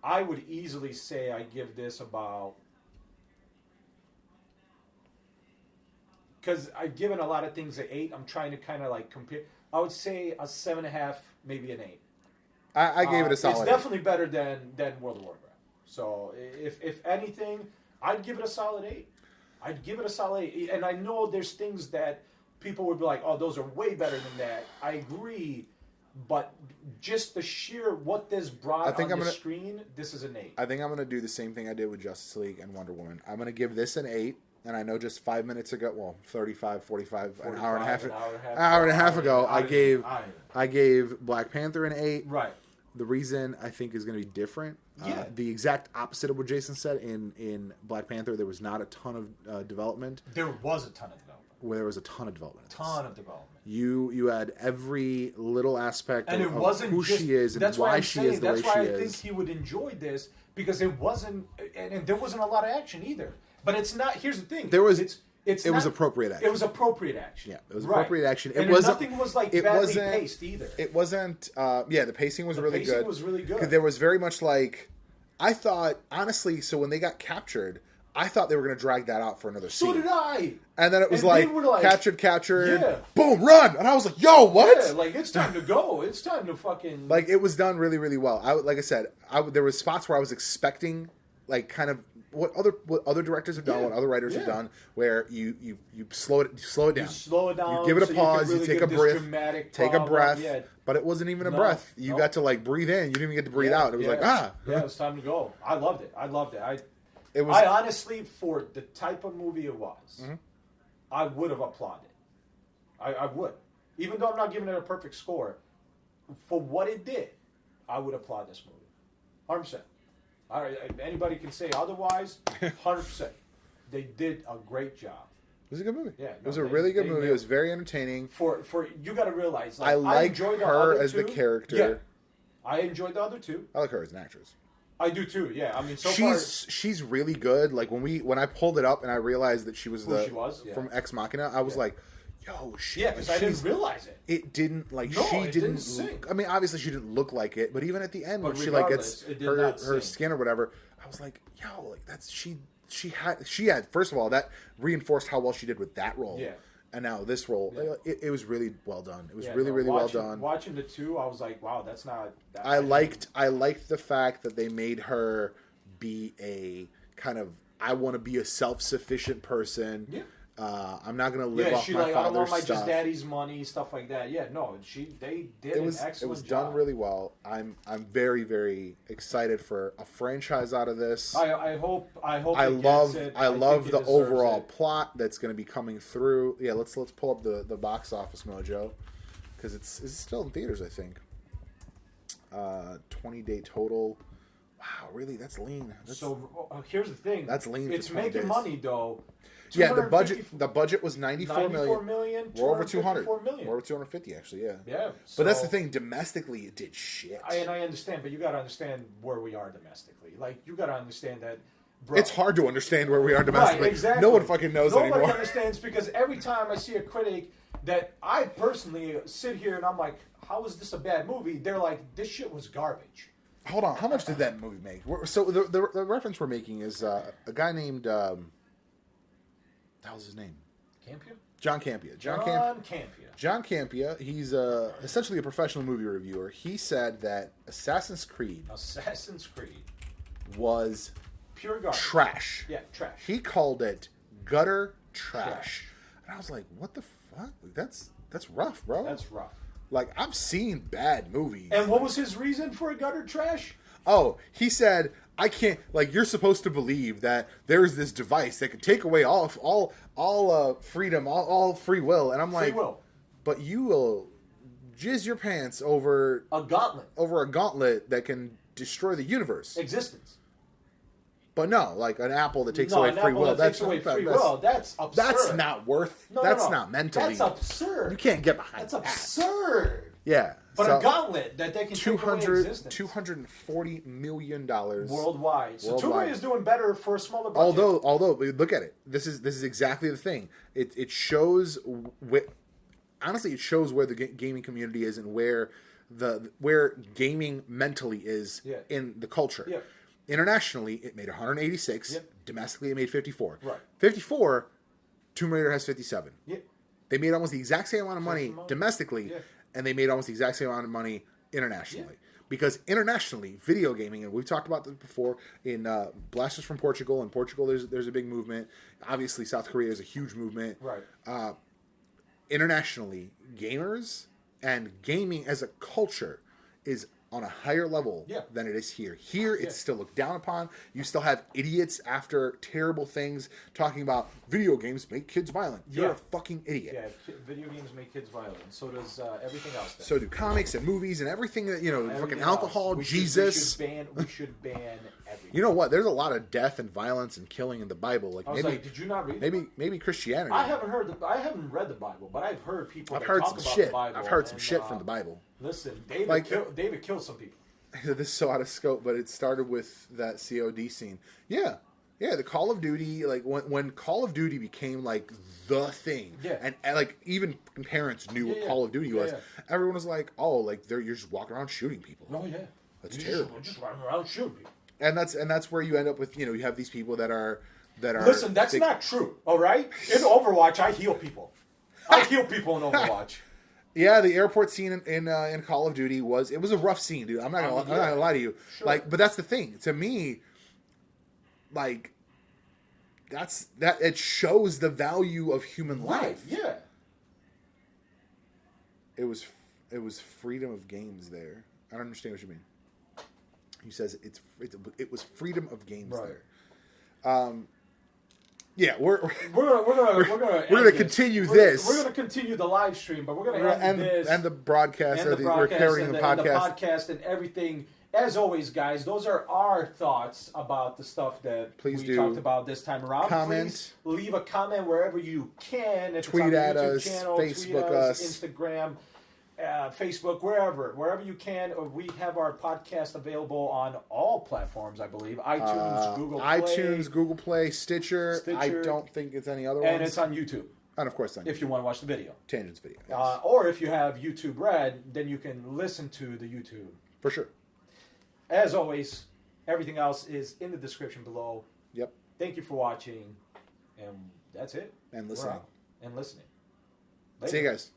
I would easily say I give this about, because I've given a lot of things an 8. I'm trying to kind of like compare. I would say a 7.5, maybe an 8. I gave it a solid. It's definitely better than World of Warcraft. So if anything, I'd give it a solid 8. I'd give it a solid 8. And I know there's things that people would be like, oh, those are way better than that. I agree. But just the sheer what this brought on the screen, this is an 8. I think I'm going to do the same thing I did with Justice League and Wonder Woman. I'm going to give this an 8. And I know just 5 minutes ago, well, 45, 45, an hour and a half ago, I gave Black Panther an 8. Right. The reason I think is going to be different. Yeah. The exact opposite of what Jason said. In Black Panther, there was not a ton of development. There was a ton of development. Where there was a ton of development. You had every little aspect and of it wasn't who just, she is and why she is the way she is. That's why I think he would enjoy this, because it wasn't, and there wasn't a lot of action either. But it's not. Here's the thing. There was. It was appropriate action. It was appropriate action. Yeah, it was appropriate action. It wasn't. Nothing was like badly paced either. It wasn't. The pacing was really good. The pacing was really good. There was very much like, I thought honestly. So when they got captured, I thought they were going to drag that out for another scene. So did I. And then it was like captured, yeah. Boom, run, and I was like, yo, what? Yeah, like it's time to go. It's time to fucking. Like it was done really, really well. Like I said, there was spots where I was expecting, like kind of. What other directors have done, what other writers have done, where you slow it down. You slow it down. You give it a pause. You take a breath. Take a breath. Yeah. But it wasn't even a breath. You got to like breathe in. You didn't even get to breathe out. It was like Yeah, it was time to go. I loved it. I honestly, for the type of movie it was, I would have applauded. I would, even though I'm not giving it a perfect score, for what it did, I would applaud this movie, 100%. Anybody can say otherwise. 100%. They did a great job. It was a good movie. Yeah, it was a really good movie. It was very entertaining. For you got to realize, I like her as the character. Yeah, I enjoyed the other two. I like her as an actress. I do too. Yeah, I mean, she's really good. Like when I pulled it up and I realized that she was from Ex Machina, I was like, yo, because I didn't realize it. It didn't like she didn't. I mean, obviously she didn't look like it, but even at the end when she like gets her skin or whatever, I was like, yo, like that's she had first of all that reinforced how well she did with that role. Yeah. And now this role, it was really well done. It was really well done. Watching the two, I was like, wow, that's not. I liked the fact that they made her be a kind of I want to be a self-sufficient person. Yeah. I'm not going to live off my father's stuff. I don't want my just daddy's money, stuff like that. Yeah, no, they did an excellent job. It was done really well. I'm very, very excited for a franchise out of this. I hope. I love the overall plot that's going to be coming through. Yeah, let's pull up the box office mojo because it's still in theaters, I think. 20-day total. Wow, really? That's lean. Here's the thing. That's lean. It's making money though. Yeah, the budget was 94 million. We're over 200. We're over 250 actually. Yeah. Yeah. But that's the thing. Domestically, it did shit. I understand, but you got to understand where we are domestically. Like you got to understand that. Bro, it's hard to understand where we are domestically. Right, exactly. No one fucking knows anymore. Nobody understands because every time I see a critic that I personally sit here and I'm like, how is this a bad movie? They're like, this shit was garbage. Hold on, how much did that movie make? So the reference we're making is a guy named the hell's his name? Campia? John Campia. John Campia. He's essentially a professional movie reviewer. He said that Assassin's Creed was pure garbage. Trash. Yeah, trash. He called it gutter trash. And I was like, what the fuck? That's rough, bro. That's rough. Like, I've seen bad movies. And what was his reason for gutter trash? Oh, he said, I can't, like, you're supposed to believe that there is this device that can take away all freedom, all free will. And I'm Free like, will. but you will jizz your pants over A gauntlet. a gauntlet that can destroy the universe. Existence. But no, like an apple that takes No, away an free apple will. that takes away free will. That's absurd. That's not worth. No, that's no. not mentally. That's absurd. You can't get behind That's that. absurd. Yeah. But so a gauntlet that they can take away existence. $240 million Worldwide. So Worldwide. Tomb is doing better for a smaller budget. Although look at it. This is exactly the thing. It shows honestly it shows where the gaming community is and where gaming mentally is in the culture. Yeah. Internationally, it made 186. Yep. Domestically, it made 54. Right. 54. Tomb Raider has 57. Yeah. They made almost the exact same amount of money domestically, Yeah. and they made almost the exact same amount of money internationally. Because internationally, video gaming, and we've talked about this before in Blasters from Portugal. In Portugal, there's a big movement. Obviously, South Korea is a huge movement. Right. Internationally, gamers and gaming as a culture is on a higher level than it is here. Here, it's still looked down upon. You still have idiots after terrible things talking about video games make kids violent. You're a fucking idiot. Yeah, video games make kids violent. So does everything else. Then. So do comics and movies and everything that, Everything fucking else. alcohol, Jesus. We should ban everything. You know what? There's a lot of death and violence and killing in the Bible. Like I was like, did you not read? Maybe Christianity. I haven't read the Bible, but I've heard people. I've that heard talk some about shit. The Bible, I've heard some and, shit from the Bible. Listen, David killed some people. This is so out of scope, but it started with that COD scene. Yeah, the Call of Duty, like when Call of Duty became like the thing, and like even parents knew what Call of Duty was. Everyone was like, "Oh, like you're just walking around shooting people." Oh yeah, that's terrible. Just running around shooting people. And that's where you end up with you have these people that are. Listen, that's not true. All right, in Overwatch, I heal people. I heal people in Overwatch. Yeah, the airport scene in Call of Duty was a rough scene, dude. I'm not gonna lie to you. Sure. Like, but that's the thing. To me, like, that it shows the value of human life. Yeah. It was freedom of games there. I don't understand what you mean. He says it was freedom of games there. Yeah, we're gonna continue this. We're gonna continue the live stream, but we're gonna end this and the broadcast. we're carrying the podcast and everything. As always, guys, those are our thoughts about the stuff that we talked about this time around. Comment. Please leave a comment wherever you can. If tweet it's on the at YouTube us, channel, Facebook tweet us, Instagram. Facebook, wherever you can. We have our podcast available on all platforms, I believe. iTunes, Google Play, Stitcher. I don't think it's any other and ones. it's on YouTube. And of course, if you want to watch the video, Tangents video, or if you have YouTube Red, then you can listen to the YouTube for sure. As always, everything else is in the description below. Yep. Thank you for watching, and that's it. And listening. Later. See you guys.